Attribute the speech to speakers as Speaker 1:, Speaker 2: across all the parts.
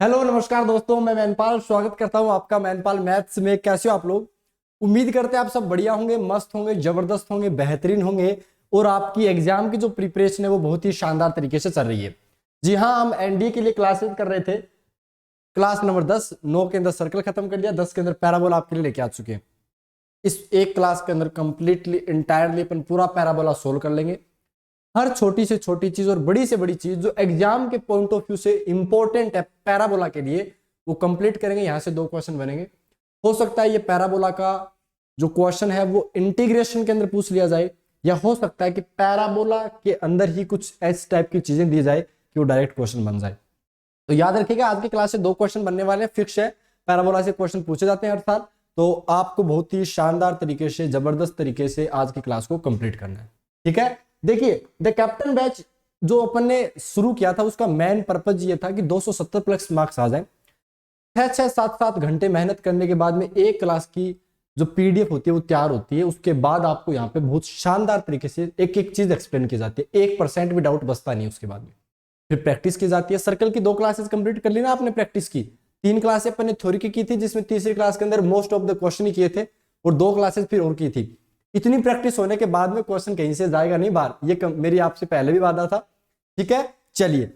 Speaker 1: Hello नमस्कार दोस्तों, मैं मैनपाल स्वागत करता हूं आपका मैनपाल मैथ्स में। कैसे हो आप लोग? उम्मीद करते हैं आप सब बढ़िया होंगे, मस्त होंगे, जबरदस्त होंगे, बेहतरीन होंगे और आपकी एग्जाम की जो प्रिपरेशन है वो बहुत ही शानदार तरीके से चल रही है। जी हाँ, हम एनडीए के लिए क्लासेस कर रहे थे। क्लास नंबर 10, 9 के अंदर सर्कल खत्म कर लिया, 10 के अंदर पैराबोला आपके लिए लेके आ चुके हैं। इस एक क्लास के अंदर कंप्लीटली इंटायरली अपन पूरा पैराबोला सोल्व कर लेंगे। हर छोटी से छोटी चीज और बड़ी से बड़ी चीज जो एग्जाम के पॉइंट ऑफ व्यू से इंपॉर्टेंट है पैराबोला के लिए, वो कंप्लीट करेंगे। यहां से 2 क्वेश्चन बनेंगे। हो सकता है ये पैराबोला का जो क्वेश्चन है वो इंटीग्रेशन के अंदर पूछ लिया जाए, या हो सकता है कि पैराबोला के अंदर ही कुछ इस टाइप की चीजें दी जाए कि वो डायरेक्ट क्वेश्चन बन जाए। तो याद रखिएगा, आज की क्लास से 2 क्वेश्चन बनने वाले हैं, फिक्स है। पैराबोला से क्वेश्चन पूछे जाते हैं हर साल, तो आपको बहुत ही शानदार तरीके से, जबरदस्त तरीके से आज की क्लास को कंप्लीट करना है। ठीक है, देखिए द कैप्टन बैच जो अपन ने शुरू किया था उसका मेन पर्पज ये था कि 270 प्लस मार्क्स आ जाए। 6-7 घंटे मेहनत करने के बाद में एक क्लास की जो पीडीएफ होती है वो तैयार होती है। उसके बाद आपको यहाँ पे बहुत शानदार तरीके से एक एक चीज एक्सप्लेन की जाती है, 1% भी डाउट बचता नहीं। उसके बाद में फिर प्रैक्टिस की जाती है। सर्कल की 2 क्लासेस कंप्लीट कर ली ना आपने, प्रैक्टिस की 3 क्लासेस अपन ने थ्योरी की थी, जिसमें तीसरी क्लास के अंदर मोस्ट ऑफ द क्वेश्चन ही किए थे, और 2 क्लासेस फिर और की थी। इतनी प्रैक्टिस होने के बाद में क्वेश्चन कहीं से जाएगा नहीं बाहर, ये मेरी आपसे पहले भी वादा था। ठीक है, चलिए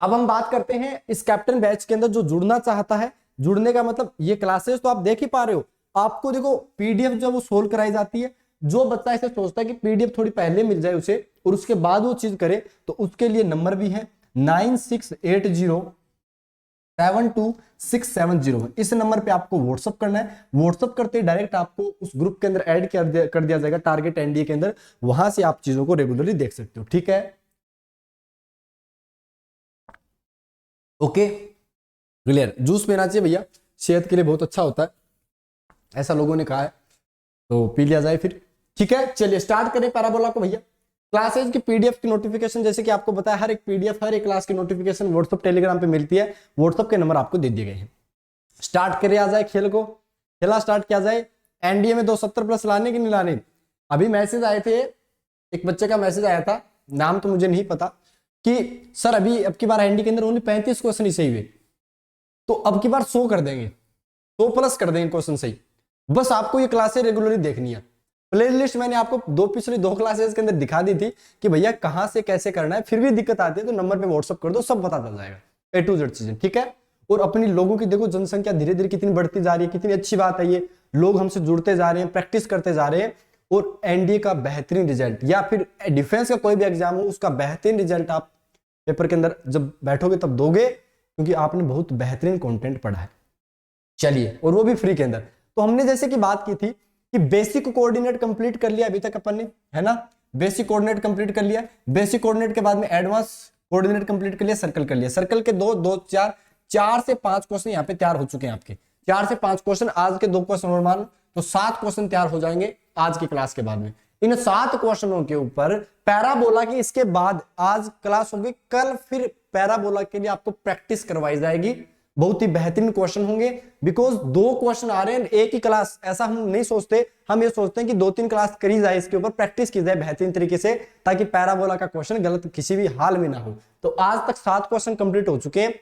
Speaker 1: अब हम बात करते हैं इस कैप्टन बैच के अंदर जो जुड़ना चाहता है। जुड़ने का मतलब ये क्लासेस तो आप देख ही पा रहे हो। आपको देखो पीडीएफ जो वो सोल्व कराई जाती है। जो बच्चा ऐसे सोचता है कि पीडीएफ थोड़ी पहले मिल जाए उसे और उसके बाद वो चीज करे, तो उसके लिए नंबर भी है 9680726701। इस नंबर पे आपको व्हाट्सअप करना है। व्हाट्सअप करते ही डायरेक्ट आपको उस ग्रुप के अंदर ऐड कर दिया जाएगा, टारगेट एनडीए के अंदर। वहां से आप चीजों को रेगुलरली देख सकते हो। ठीक है, ओके, क्लियर। जूस पीना चाहिए भैया, सेहत के लिए बहुत अच्छा होता है, ऐसा लोगों ने कहा है, तो पी लिया जाए फिर। ठीक है, चलिए स्टार्ट करें पैराबोला को भैया। क्लासेस की पीडीएफ की नोटिफिकेशन, जैसे कि आपको बताया, हर एक पीडीएफ, हर एक क्लास की नोटिफिकेशन व्हाट्सएप टेलीग्राम पे मिलती है। व्हाट्सएप के नंबर आपको दे दिए गए हैं। स्टार्ट करे आ जाए खेल को, खेला स्टार्ट किया जाए। एनडीए में 270 प्लस लाने की नहीं लाने? अभी मैसेज आए थे, एक बच्चे का मैसेज आया था, नाम तो मुझे नहीं पता, कि सर अभी अब की बार एनडीए के अंदर ओनली 35 क्वेश्चन ही सही हुए, तो अब की बार 100 कर देंगे, 100 प्लस कर देंगे क्वेश्चन सही। बस आपको ये क्लासेस रेगुलरली देखनी है। प्लेलिस्ट मैंने आपको पिछली 2 क्लासेस के अंदर दिखा दी थी कि भैया कहां से कैसे करना है। फिर भी दिक्कत आती है तो नंबर पे व्हाट्सअप कर दो, सब पता चल जाएगा, A to Z चीजें। ठीक है, और अपनी लोगों की देखो जनसंख्या धीरे धीरे कितनी बढ़ती जा रही है, कितनी अच्छी बात है ये। लोग हमसे जुड़ते जा रहे हैं, प्रैक्टिस करते जा रहे हैं, और एनडीए का बेहतरीन रिजल्ट या फिर डिफेंस का कोई भी एग्जाम हो उसका बेहतरीन रिजल्ट आप पेपर के अंदर जब बैठोगे तब दोगे, क्योंकि आपने बहुत बेहतरीन कंटेंट पढ़ा है। चलिए, और वो भी फ्री के अंदर। तो हमने जैसे कि बात की थी कि बेसिक कोऑर्डिनेट कंप्लीट कर लिया अभी तक अपन ने, है ना। बेसिक कोऑर्डिनेट कंप्लीट कर लिया। बेसिक कोऑर्डिनेट के बाद में एडवांस कोऑर्डिनेट कंप्लीट कर लिया, सर्कल कर लिया। सर्कल के 4 से 5 क्वेश्चन यहाँ पे तैयार हो चुके हैं आपके। 4 से 5 क्वेश्चन, आज के 2 क्वेश्चन और मान तो 7 क्वेश्चन तैयार हो जाएंगे आज की क्लास के बाद में। इन 7 क्वेश्चनों के ऊपर पैराबोला की इसके बाद आज क्लास होगी, कल फिर पैराबोला के लिए आपको प्रैक्टिस करवाई जाएगी। बहुत ही बेहतरीन क्वेश्चन होंगे, बिकॉज 2 क्वेश्चन आ रहे हैं एक ही क्लास। ऐसा हम नहीं सोचते, हम ये सोचते हैं कि 2-3 क्लास करी जाए, इसके ऊपर प्रैक्टिस की जाए बेहतरीन तरीके से, ताकि पैराबोला का क्वेश्चन गलत किसी भी हाल में ना हो। तो आज तक 7 क्वेश्चन कंप्लीट हो चुके हैं।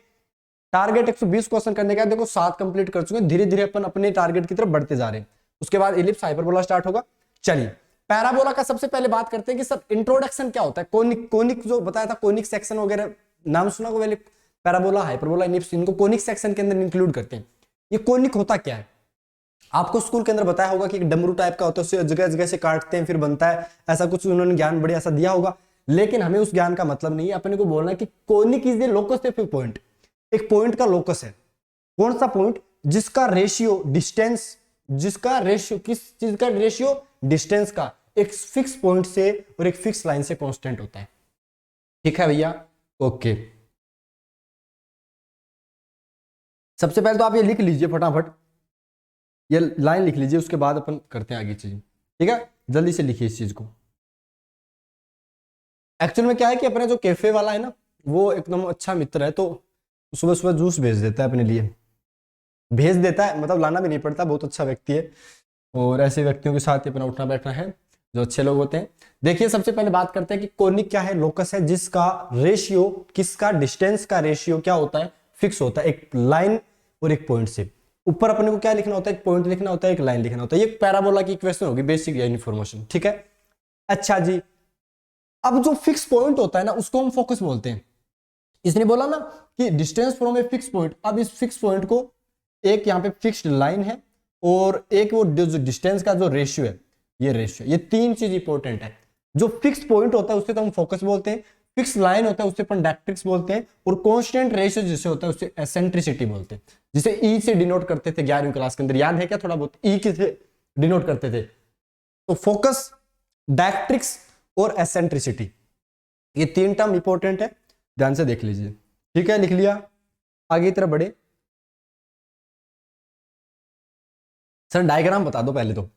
Speaker 1: टारगेट 120 क्वेश्चन करने का, देखो 7 कंप्लीट कर चुके हैं। धीरे धीरे अपन अपने टारगेट की तरफ बढ़ते जा रहे हैं। उसके बाद इलिप्स, हाइपरबोला स्टार्ट होगा। चलिए पैराबोला का सबसे पहले बात करते हैं कि सर इंट्रोडक्शन क्या होता है। कोनिक जो बताया था, कोनिक सेक्शन वगैरह नाम सुना को पहले। पैराबोला, हाइपरबोला, इलिप्स, इनको कोनिक सेक्शन के अंदर इंक्लूड करते हैं। ये कोनिक होता क्या है? आपको स्कूल के अंदर बताया होगा कि एक डमरू टाइप का होता है, जगह जगह से काटते हैं फिर बनता है, ऐसा कुछ उन्होंने ज्ञान बढ़िया सा दिया होगा। लेकिन हमें उस ज्ञान का मतलब नहीं है, अपने को बोलना है कि conic is the locus of A point. एक पॉइंट का लोकस है। कौन सा पॉइंट? जिसका रेशियो डिस्टेंस, जिसका रेशियो, किस चीज का रेशियो? डिस्टेंस का, एक फिक्स पॉइंट से और एक फिक्स लाइन से कांस्टेंट होता है। ठीक है भैया, ओके। सबसे पहले तो आप ये लिख लीजिए फटाफट, ये लाइन लिख लीजिए, उसके बाद अपन करते हैं आगे चीज। ठीक है, जल्दी से लिखिए इस चीज को। एक्चुअल में क्या है कि अपने जो कैफे वाला है ना, वो एकदम अच्छा मित्र है, तो सुबह सुबह जूस भेज देता है अपने लिए, भेज देता है, मतलब लाना भी नहीं पड़ता। बहुत अच्छा व्यक्ति है, और ऐसे व्यक्तियों के साथ अपना उठना बैठना है जो अच्छे लोग होते हैं। देखिए सबसे पहले बात करते हैं कि कोनिक क्या है। लोकस है जिसका रेशियो, किसका? डिस्टेंस का रेशियो क्या होता है? फिक्स होता है एक लाइन और एक पॉइंट से। ऊपर अपने को क्या लिखना होता है, एक पॉइंट लिखना होता है, एक लाइन लिखना होता है। ये पैराबोला की इक्वेशन होगी, बेसिक इन्फॉर्मेशन, ठीक है। अच्छा जी, अब जो फिक्स पॉइंट होता है ना उसको हम फोकस बोलते हैं। इसने बोला ना कि distance from A fix point, अब इस फिक्स पॉइंट को एक यहाँ पे फिक्स्ड लाइन है और एक वो जो डिस्टेंस का जो रेशियो है, ये रेशियो, ये तीन चीज इंपॉर्टेंट है। जो फिक्स पॉइंट होता है उससे तो हम फोकस बोलते हैं, फिक्स लाइन होता है उससे अपन डायरेक्ट्रिक्स बोलते हैं, और कांस्टेंट रेशियो जिसे होता है उससे एसेंट्रिसिटी बोलते हैं, जिसे ई से डिनोट करते थे 11वीं क्लास के अंदर, याद है क्या थोड़ा बहुत, ई किसे डिनोट करते थे। तो फोकस, डायरेक्ट्रिक्स और एसेंट्रिसिटी, ये तीन टर्म इंपॉर्टेंट है, ध्यान से देख लीजिए, ठीक है। लिख लिया, आगे की तरफ बढ़े। सर डायग्राम बता दो पहले तो,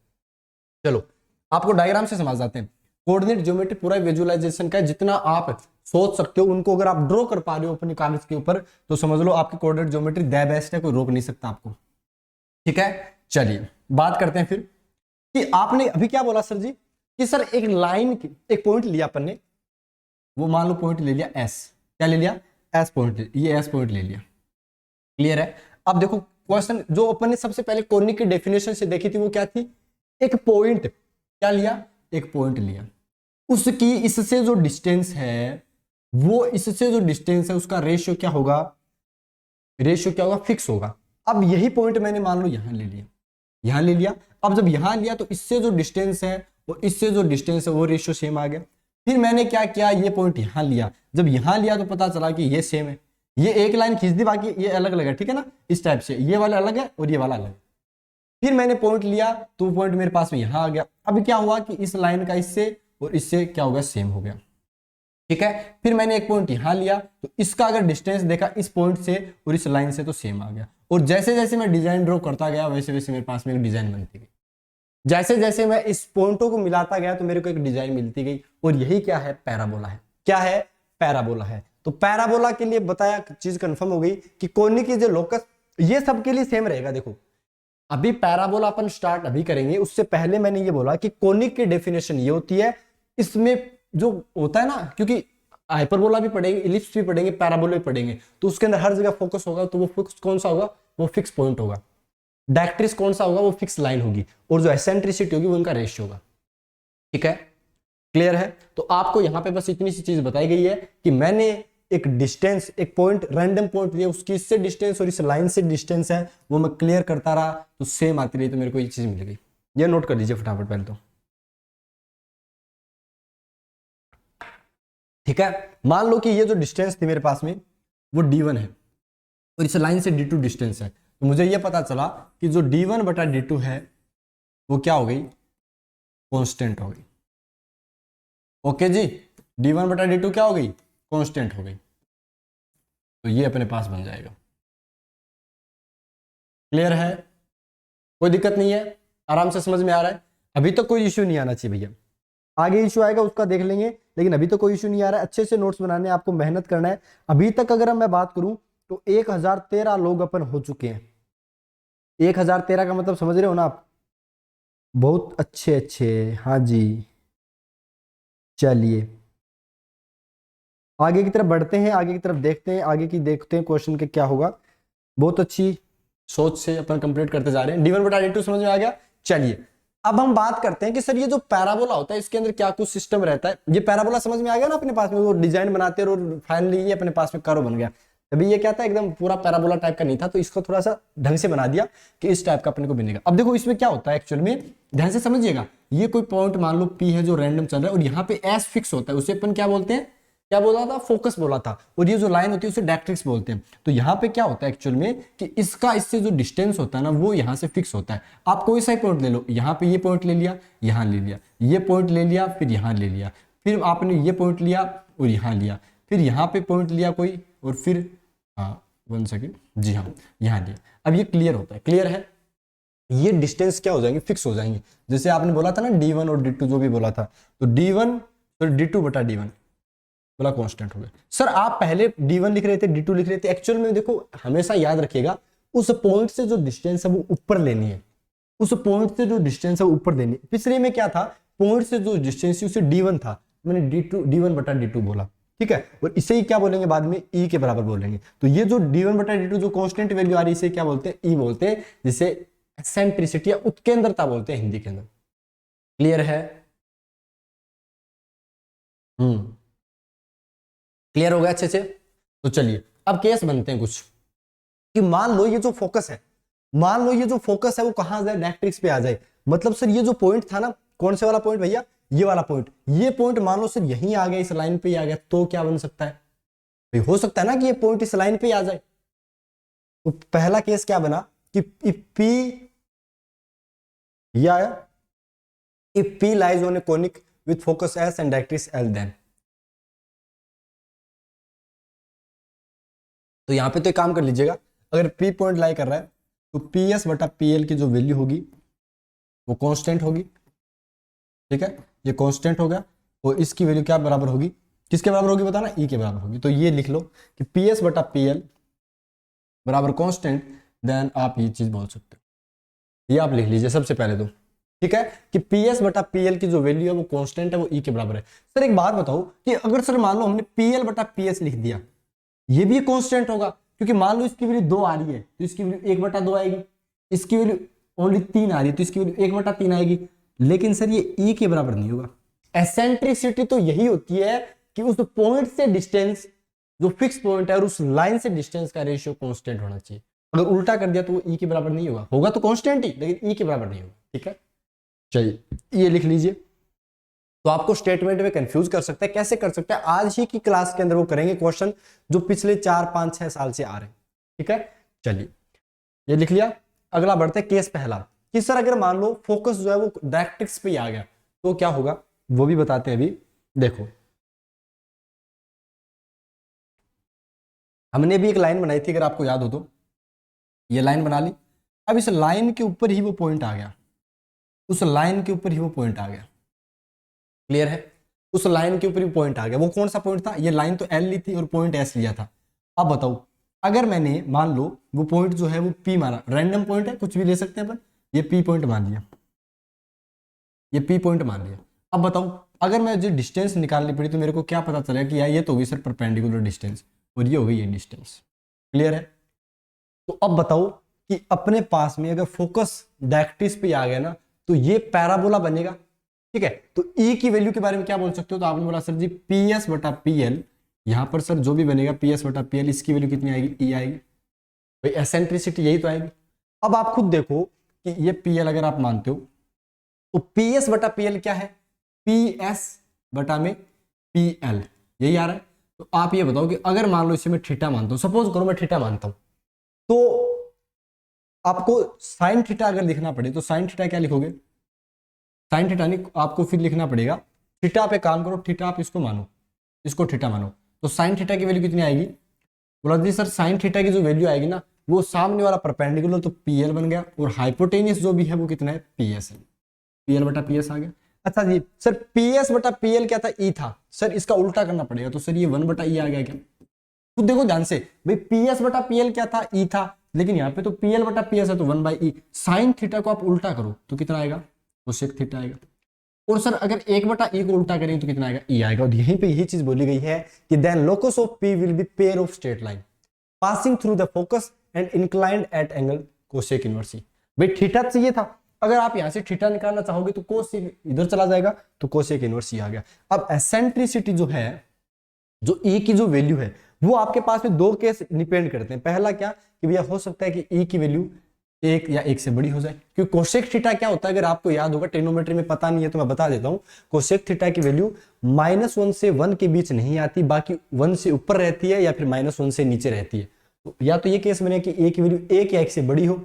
Speaker 1: चलो आपको डायग्राम से समझ आते हैं। कोऑर्डिनेट ज्योमेट्री पूरा विजुअलाइजेशन का है, जितना आप सोच सकते हो उनको अगर आप ड्रॉ कर पा रहे हो अपने कागज के ऊपर तो समझ लो आपकी कोऑर्डिनेट ज्योमेट्री द बेस्ट है, कोई रोक नहीं सकता आपको, ठीक है। चलिए बात करते हैं फिर कि आपने अभी क्या बोला सर जी, कि सर एक लाइन की एक पॉइंट लिया अपन ने, वो मान लो पॉइंट ले लिया एस, क्या ले लिया, एस पॉइंट, ये एस पॉइंट ले लिया, क्लियर है। अब देखो क्वेश्चन जो अपन ने सबसे पहले कोनिक की डेफिनेशन से देखी थी वो क्या थी, एक पॉइंट, क्या लिया, एक पॉइंट लिया, उसकी इससे जो डिस्टेंस है, वो इससे जो डिस्टेंस है उसका रेशियो क्या होगा, रेशियो क्या होगा, फिक्स होगा। अब यही पॉइंट मैंने मान लो यहां ले लिया, यहां ले लिया। अब जब यहां लिया तो इससे जो डिस्टेंस है और इससे जो डिस्टेंस है वो रेशियो सेम आ गया। फिर मैंने क्या किया, ये पॉइंट यहां लिया, जब यहां लिया तो पता चला कि ये सेम है, ये एक लाइन खींच दी, बाकी ये अलग अलग है, ठीक है ना, इस टाइप से, ये वाला अलग है और ये वाला अलग है। फिर मैंने पॉइंट लिया तो पॉइंट मेरे पास में यहां आ गया। अब क्या हुआ कि इस लाइन का इससे और इससे क्या हो गया, सेम हो गया, ठीक है। फिर मैंने एक पॉइंट यहां लिया तो इसका अगर डिस्टेंस देखा इस पॉइंट से और इस लाइन से तो सेम आ गया। और जैसे जैसे मैं डिजाइन ड्रॉ करता गया वैसे वैसे मेरे पास में एक डिजाइन बनती गई, जैसे जैसे मैं इस पॉइंटों को मिलाता गया तो मेरे को एक डिजाइन मिलती गई। और यही क्या है, पैराबोला है। क्या है, पैराबोला है। तो पैराबोला के लिए बताया चीज कंफर्म हो गई कि कोनिक की जो लोकस, ये सबके लिए सेम रहेगा। देखो अभी पैराबोला अपन स्टार्ट अभी करेंगे, उससे पहले मैंने ये बोला कि कोनिक की डेफिनेशन ये होती है, इसमें जो होता है ना, क्योंकि हाइपरबोला भी पढ़ेंगे, इलिप्स भी पढ़ेंगे, पैराबोला भी पढ़ेंगे, तो उसके अंदर हर जगह फोकस होगा, तो वो फोकस कौन सा होगा, वो फिक्स पॉइंट होगा। डायरेक्ट्रिक्स कौन सा होगा, वो फिक्स लाइन होगी, और जो एसेंट्रिसिटी होगी वो उनका रेशियो होगा, ठीक है, क्लियर है। तो आपको यहां पे बस इतनी सी चीज बताई गई है कि मैंने एक डिस्टेंस, एक पॉइंट, रैंडम पॉइंट लिया, उसकी इससे डिस्टेंस और इस लाइन से डिस्टेंस है, वो मैं क्लियर करता रहा तो सेम आती रही, तो मेरे को ये चीज मिल गई। ये नोट कर लीजिए फटाफट पहले तो, ठीक है। मान लो कि ये जो डिस्टेंस थी मेरे पास में वो d1 है और इस लाइन से d2 डिस्टेंस है, तो मुझे ये पता चला कि जो d1 बटा d2 है वो क्या हो गई, कांस्टेंट हो गई। ओके जी, d1 बटा d2 क्या हो गई, कांस्टेंट हो गई। तो ये अपने पास बन जाएगा, क्लियर है, कोई दिक्कत नहीं है, आराम से समझ में आ रहा है। अभी तक कोई इश्यू नहीं आना चाहिए भैया, आगे इशू आएगा उसका देख लेंगे, लेकिन अभी तो कोई इशू नहीं आ रहा है। अच्छे से नोट्स बनाने, आपको मेहनत करना है। अभी तक अगर मैं बात करूं तो 1013 लोग अपन हो चुके हैं। 1013 का मतलब समझ रहे हो ना आप, बहुत अच्छे अच्छे, हाँ जी। चलिए आगे की तरफ बढ़ते हैं, आगे की तरफ देखते हैं, आगे की देखते हैं क्वेश्चन के क्या होगा। बहुत अच्छी सोच से अपन कंप्लीट करते जा रहे हैं। d1 बटा d2 समझ में आ गया। चलिए अब हम बात करते हैं कि सर ये जो पैराबोला होता है इसके अंदर क्या कुछ सिस्टम रहता है। ये पैराबोला समझ में आ गया ना अपने पास में, वो डिजाइन बनाते हैं और फाइनली ये अपने पास में कर्व बन गया। अभी ये क्या था, एकदम पूरा पैराबोला टाइप का नहीं था, तो इसको थोड़ा सा ढंग से बना दिया कि इस टाइप का अपने को बनेगा। अब देखो इसमें क्या होता है एक्चुअल में, ध्यान से समझिएगा। ये कोई पॉइंट मान लो P है जो रैंडम चल रहा है और यहाँ पे एस फिक्स होता है, उसे अपन क्या बोलते हैं, क्या बोला था, फोकस बोला था। और ये जो लाइन होती है उसे डायरेक्ट्रिक्स बोलते हैं। तो यहाँ पे क्या होता है एक्चुअल में कि इसका इससे जो डिस्टेंस होता है ना वो यहाँ से फिक्स होता है। आप कोई सा पॉइंट ले लो, यहाँ पे ये पॉइंट ले लिया, यहाँ ले लिया, ये पॉइंट ले लिया, फिर यहाँ ले लिया, फिर आपने ये पॉइंट लिया और यहाँ लिया, फिर यहाँ पे पॉइंट लिया कोई, और फिर हाँ 1 सेकेंड, जी हाँ यहाँ लिया। अब ये क्लियर होता है, क्लियर है। ये डिस्टेंस क्या हो जाएंगे, फिक्स हो जाएंगे। जैसे आपने बोला था ना d1 और d2 जो भी बोला था, तो d1 और d2 बटा d1 बोला कांस्टेंट हो गया। सर आप पहले d1 लिख रहे थे, d2 लिख रहे थे। एक्चुअल में देखो हमेशा याद रखिएगा, उस पॉइंट से जो डिस्टेंस है वो ऊपर लेनी है, उस पॉइंट से जो डिस्टेंस है वो ऊपर देनी है। पिछले में क्या था, पॉइंट से जो डिस्टेंस उसे d1 था, मैंने d1 बटा d2 बोला, ठीक है, और इसे ही क्या बोलेंगे बाद में, ई के बराबर बोलेंगे। तो ये जो d1 बटा d2 जो कांस्टेंट वैल्यू आ रही है इसे क्या बोलते हैं, ई बोलते हैं, जिसे एक्सेंट्रिसिटी या उत्केंद्रता बोलते हैं हिंदी के अंदर। क्लियर है? क्लियर हो गया अच्छे से? तो चलिए अब केस बनते हैं कुछ, कि मान लो ये जो फोकस है, मान लो ये जो फोकस है वो कहां जाए, डायरेक्ट्रिक्स पे आ जाए। मतलब सर ये जो पॉइंट था ना, कौन से वाला पॉइंट भैया, ये वाला पॉइंट, ये पॉइंट मान लो सर यहीं आ गया, इस लाइन पे ही आ गया, तो क्या बन सकता है भाई, हो सकता है ना कि ये पॉइंट इस लाइन पे ही आ जाए। तो पहला केस क्या बना कि इफ P या if P lies on a conic with focus S and directrix L then, तो यहां पे तो एक काम कर लीजिएगा, अगर P पॉइंट लाई कर रहा है तो PS बटा PL की जो वैल्यू होगी वो कांस्टेंट होगी, ठीक है, ये कांस्टेंट होगा, और इसकी वैल्यू क्या बराबर होगी, किसके बराबर होगी बताना, ई के बराबर होगी। तो ये लिख लो कि PS बटा PL बराबर कांस्टेंट, देन आप ये चीज बोल सकते हो, ये आप लिख लीजिए सबसे पहले तो, ठीक है, कि PS बटा PL की जो वैल्यू है वो कांस्टेंट है, वो ई के बराबर है। सर एक बात बताओ कि अगर सर मान लो हमने PL बटा PS लिख दिया, ये भी कांस्टेंट होगा, क्योंकि मान लो इसकी वैल्यू 2 आ रही है तो इसकी वैल्यू 1 बटा 2 आएगी, इसकी वैल्यू ओनली 3 आ रही है तो इसकी वैल्यू 1 बटा 3 आएगी, लेकिन सर ये ई के बराबर नहीं होगा। एसेंट्रिसिटी तो यही होती है कि उस पॉइंट से डिस्टेंस जो फिक्स पॉइंट है और उस लाइन से डिस्टेंस का रेशियो कांस्टेंट होना चाहिए। अगर उल्टा कर दिया तो वो ई के बराबर नहीं होगा, होगा तो कांस्टेंट ही लेकिन ई के बराबर नहीं होगा, ठीक है। चलिए ये लिख लीजिए। तो आपको स्टेटमेंट में कंफ्यूज कर सकता है, कैसे कर सकता है, आज ही की क्लास के अंदर वो करेंगे क्वेश्चन जो पिछले 4 5 6 साल से आ रहे हैं, ठीक है। चलिए ये लिख लिया, अगला बढ़ते हैं केस पहला, कि सर अगर मान लो फोकस जो है वो डायरेक्ट्रिक्स पे ही आ गया तो क्या होगा, वो भी बताते हैं अभी। देखो हमने भी एक लाइन बनाई थी, अगर आपको याद हो तो, ये लाइन बना ली, अब इस लाइन के ऊपर ही वो पॉइंट आ गया, उस लाइन के ऊपर ही वो पॉइंट आ गया, क्लियर है, उस लाइन के ऊपर ही पॉइंट आ गया। वो कौन सा पॉइंट था, ये लाइन तो एल ली थी और पॉइंट एस लिया था। अब बताओ अगर मैंने मान लो वो पॉइंट जो है वो पी माना, रैंडम पॉइंट है कुछ भी ले सकते हैं अपन, ये पी पॉइंट मान लिया, ये पी पॉइंट मान लिया। अब बताओ अगर मैं जो डिस्टेंस निकालनी पड़ी तो मेरे को क्या पता चलेगा कि यार ये तो होगी सर परपेंडिकुलर डिस्टेंस और ये होगी ये डिस्टेंस, क्लियर है। तो अब बताओ कि अपने पास में अगर फोकस डायरेक्ट्रिक्स पे आ गया ना तो ये पैराबोला बनेगा, ठीक है। तो ई की वैल्यू के बारे में क्या बोल सकते हो, तो आपने बोला सर जी PS बटा PL, यहां पर सर जो भी बनेगा PS बटा PL, इसकी वैल्यू कितनी आएगी, ई आएगी भाई, एसेंट्रिसिटी यही तो आएगी। अब आप खुद देखो कि ये PL अगर आप मानते हो तो PS बटा PL क्या है, PS बटा में PL, यही आ रहा है। तो आप ये बताओ कि अगर मान लो इसे मैं थीटा मानता हूं, सपोज करो मैं थीटा मानता हूं, तो आपको साइन थीटा अगर लिखना पड़े तो साइन थीटा क्या लिखोगे, साइन थीटा नहीं, आपको फिर लिखना पड़ेगा थीटा पे काम करो, थीटा आप इसको मानो, इसको थीटा मानो, तो साइन थीटा की वैल्यू कितनी आएगी, बोला जी सर साइन थीटा की जो वैल्यू आएगी ना वो सामने वाला परपेंडिकुलर तो PL बन गया, और हाइपोटेनियस जो भी है वो कितना है PS है, PL बटा PS आ गया। अच्छा जी सर PS बटा PL क्या था, ई था, सर इसका उल्टा करना पड़ेगा, तो सर ये 1 बटा ई आ गया क्या, खुद देखो ध्यान से भाई, PS बटा PL क्या था, ई था, लेकिन यहाँ पे तो PL बटा PS है तो 1 बाई ई, साइन थीटा को आप उल्टा करो तो कितना आएगा, कोसेक थीटा आएगा। और सर अगर 1 बटा ई को उल्टा करेंगे तो कितना आएगा, ई आएगा। और यहीं पे यही चीज बोली गई है कि then locus of P will be pair of straight line passing through the focus and inclined at angle cosec inverse e. भाई थीटा चाहिए था, अगर आप यहां से थीटा निकालना चाहोगे तो कोसेक इधर चला जाएगा तो कोसेक इनवर्स ई आ गया। अब एसेंट्रिसिटी जो है, जो ई की जो वैल्यू है वो आपके पास में 2 केस डिपेंड करते हैं। पहला क्या कि भैया हो सकता है कि ई की वैल्यू 1 या 1 से बड़ी हो जाए, क्योंकि कोसेक थीटा क्या होता है, अगर आपको याद होगा ट्रिग्नोमेट्री में पता नहीं है तो मैं बता देता हूं, कोसेक थीटा की वैल्यू -1 से 1 के बीच नहीं आती, बाकी 1 से ऊपर रहती है या फिर -1 से नीचे रहती है। तो या तो ये केस बने कि ए की वैल्यू 1 या 1 से बड़ी हो,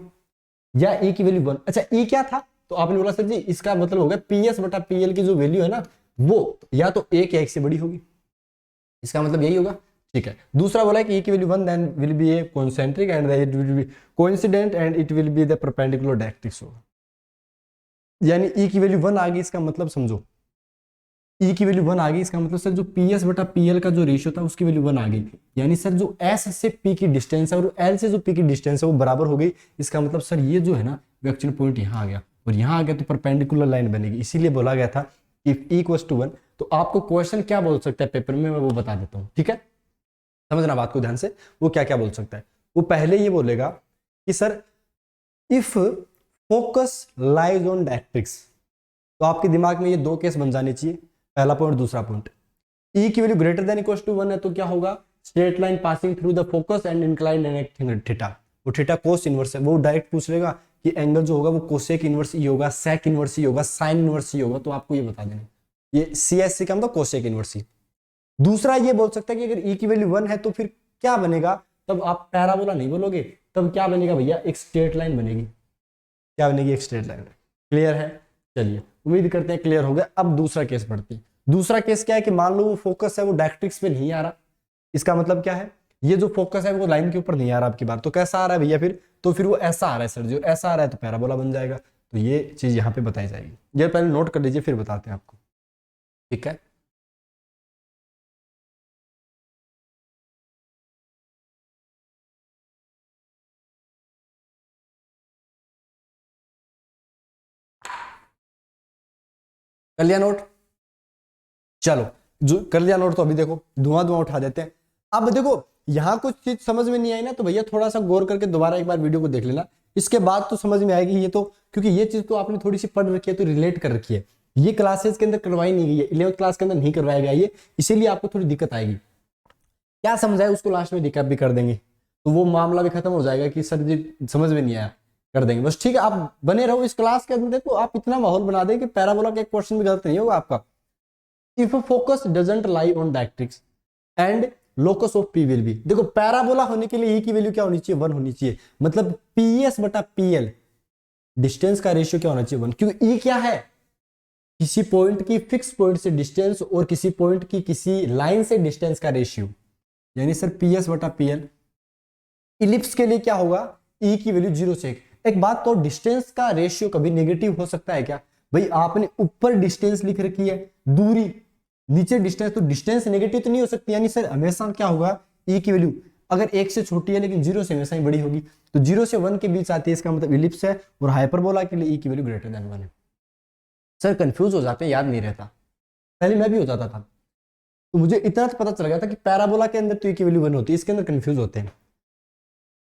Speaker 1: या ए की वैल्यू 1। अच्छा ई क्या था, तो आपने बोला सर जी इसका मतलब होगा PS बटा PL की जो वैल्यू है ना वो या तो 1 या 1 से बड़ी होगी, इसका मतलब यही होगा, ठीक है। दूसरा बोला कि e की value 1 then will be a concentric and it will be coincident and it will be the perpendicular directrix होगा, यानी e की वैल्यू 1 आ गई, इसका मतलब समझो e की वैल्यू 1 आ गई, इसका मतलब सर जो PS बटा PL का जो रेशियो था उसकी वैल्यू 1 आ गई, यानी सर जो S से P की डिस्टेंस है और L से जो P की डिस्टेंस है वो बराबर हो गई। इसका मतलब सर ये जो है ना एक्चुअल पॉइंट यहाँ आ गया और यहाँ आ गया तो परपेंडिकुलर लाइन बनेगी, इसीलिए बोला गया था इफ ई इक्वल्स टू 1, तो आपको क्वेश्चन क्या बोल सकता है पेपर में, मैं वो बता देता हूँ, ठीक है। समझना बात को ध्यान से, वो क्या क्या बोल सकता है। वो पहले ये बोलेगा कि sir if focus lies on directrix, तो आपके दिमाग में ये दो केस बन जाने चाहिए, पहला पॉइंट दूसरा पॉइंट। ई की value greater than equals to 1 है तो क्या होगा, straight line passing through the focus and inclined angle theta, वो थीटा कोस इनवर्स है, वो डायरेक्ट पूछ लेगा कि एंगल जो होगा वो कोसेक इनवर्स ई होगा, सेक इनवर्स ई होगा, साइन इनवर्स ई होगा, तो आपको ये बता देना, ये CSC का मतलब कोसेक इनवर्स ई। दूसरा ये बोल सकता है कि अगर ई की वैल्यू 1 है तो फिर क्या बनेगा, तब आप पैराबोला नहीं बोलोगे, तब क्या बनेगा भैया, एक स्ट्रेट लाइन बनेगी। क्या बनेगी, एक स्ट्रेट लाइन। क्लियर है, चलिए उम्मीद करते हैं क्लियर हो गया। अब दूसरा केस पढ़ते हैं। दूसरा केस क्या है कि मान लो वो फोकस है वो डायरेक्ट्रिक्स पे नहीं आ रहा, इसका मतलब क्या है, ये जो फोकस है वो लाइन के ऊपर नहीं आ रहा आपकी बार, तो कैसा आ रहा है भैया, तो फिर वो ऐसा आ रहा है सर, जो ऐसा आ रहा है तो पैराबोला बन जाएगा। तो ये चीज यहाँ पे बताई जाएगी, ये पहले नोट कर लीजिए फिर बताते हैं आपको, ठीक है। कर लिया नोट, चलो जो कर लिया नोट तो अभी देखो धुआं धुआं उठा देते हैं। अब देखो यहाँ कुछ चीज समझ में नहीं आई ना, तो भैया थोड़ा सा गौर करके दोबारा एक बार वीडियो को देख लेना, इसके बाद तो समझ में आएगी। ये तो क्योंकि ये चीज तो आपने थोड़ी सी पढ़ रखी है तो रिलेट कर रखी है, ये क्लासेस के अंदर करवाई नहीं गई है, 11th क्लास के अंदर नहीं करवाया गया ये, इसीलिए आपको थोड़ी दिक्कत आएगी। क्या समझाए उसको लास्ट में दिक्कत भी कर देंगे, तो वो मामला भी खत्म हो जाएगा कि सर जी समझ में नहीं आया, कर देंगे बस, ठीक है। आप बने रहो इस क्लास के अंदर, देखो आप इतना माहौल बना दें कि पैराबोला का एक क्वेश्चन भी गलत नहीं होगा आपका। If a focus doesn't lie on directrix and locus of P will be, देखो पैराबोला होने के लिए E की वैल्यू क्या होनी चाहिए, 1 होनी चाहिए, मतलब PS बटा PL डिस्टेंस का रेशियो क्या होना चाहिए, 1, क्योंकि E क्या है, किसी पॉइंट की फिक्स पॉइंट से डिस्टेंस और किसी पॉइंट की किसी लाइन से डिस्टेंस का रेशियो, यानी सर PS बटा PL। इलिप्स के लिए क्या होगा, E की वैल्यू 0 से 1। एक बात तो, डिस्टेंस का रेशियो कभी नेगेटिव हो सकता है क्या, भाई आपने ऊपर डिस्टेंस लिख रखी है, दूरी नीचे डिस्टेंस, तो डिस्टेंस नेगेटिव तो नहीं हो सकती, यानी सर हमेशा क्या होगा, E की वैल्यू अगर 1 से छोटी है लेकिन 0 से हमेशा ही बड़ी होगी, तो 0 से 1 के बीच आती है, इसका मतलब इलिप्स है। और हाइपरबोला के लिए E की वैल्यू ग्रेटर देन 1 है। सर कंफ्यूज हो जाते हैं, याद नहीं रहता, पहले मैं भी हो जाता था, तो मुझे इतना तो पता चल गया था कि पैराबोला के अंदर तो E की वैल्यू 1 होती है, इसके अंदर कंफ्यूज होते हैं।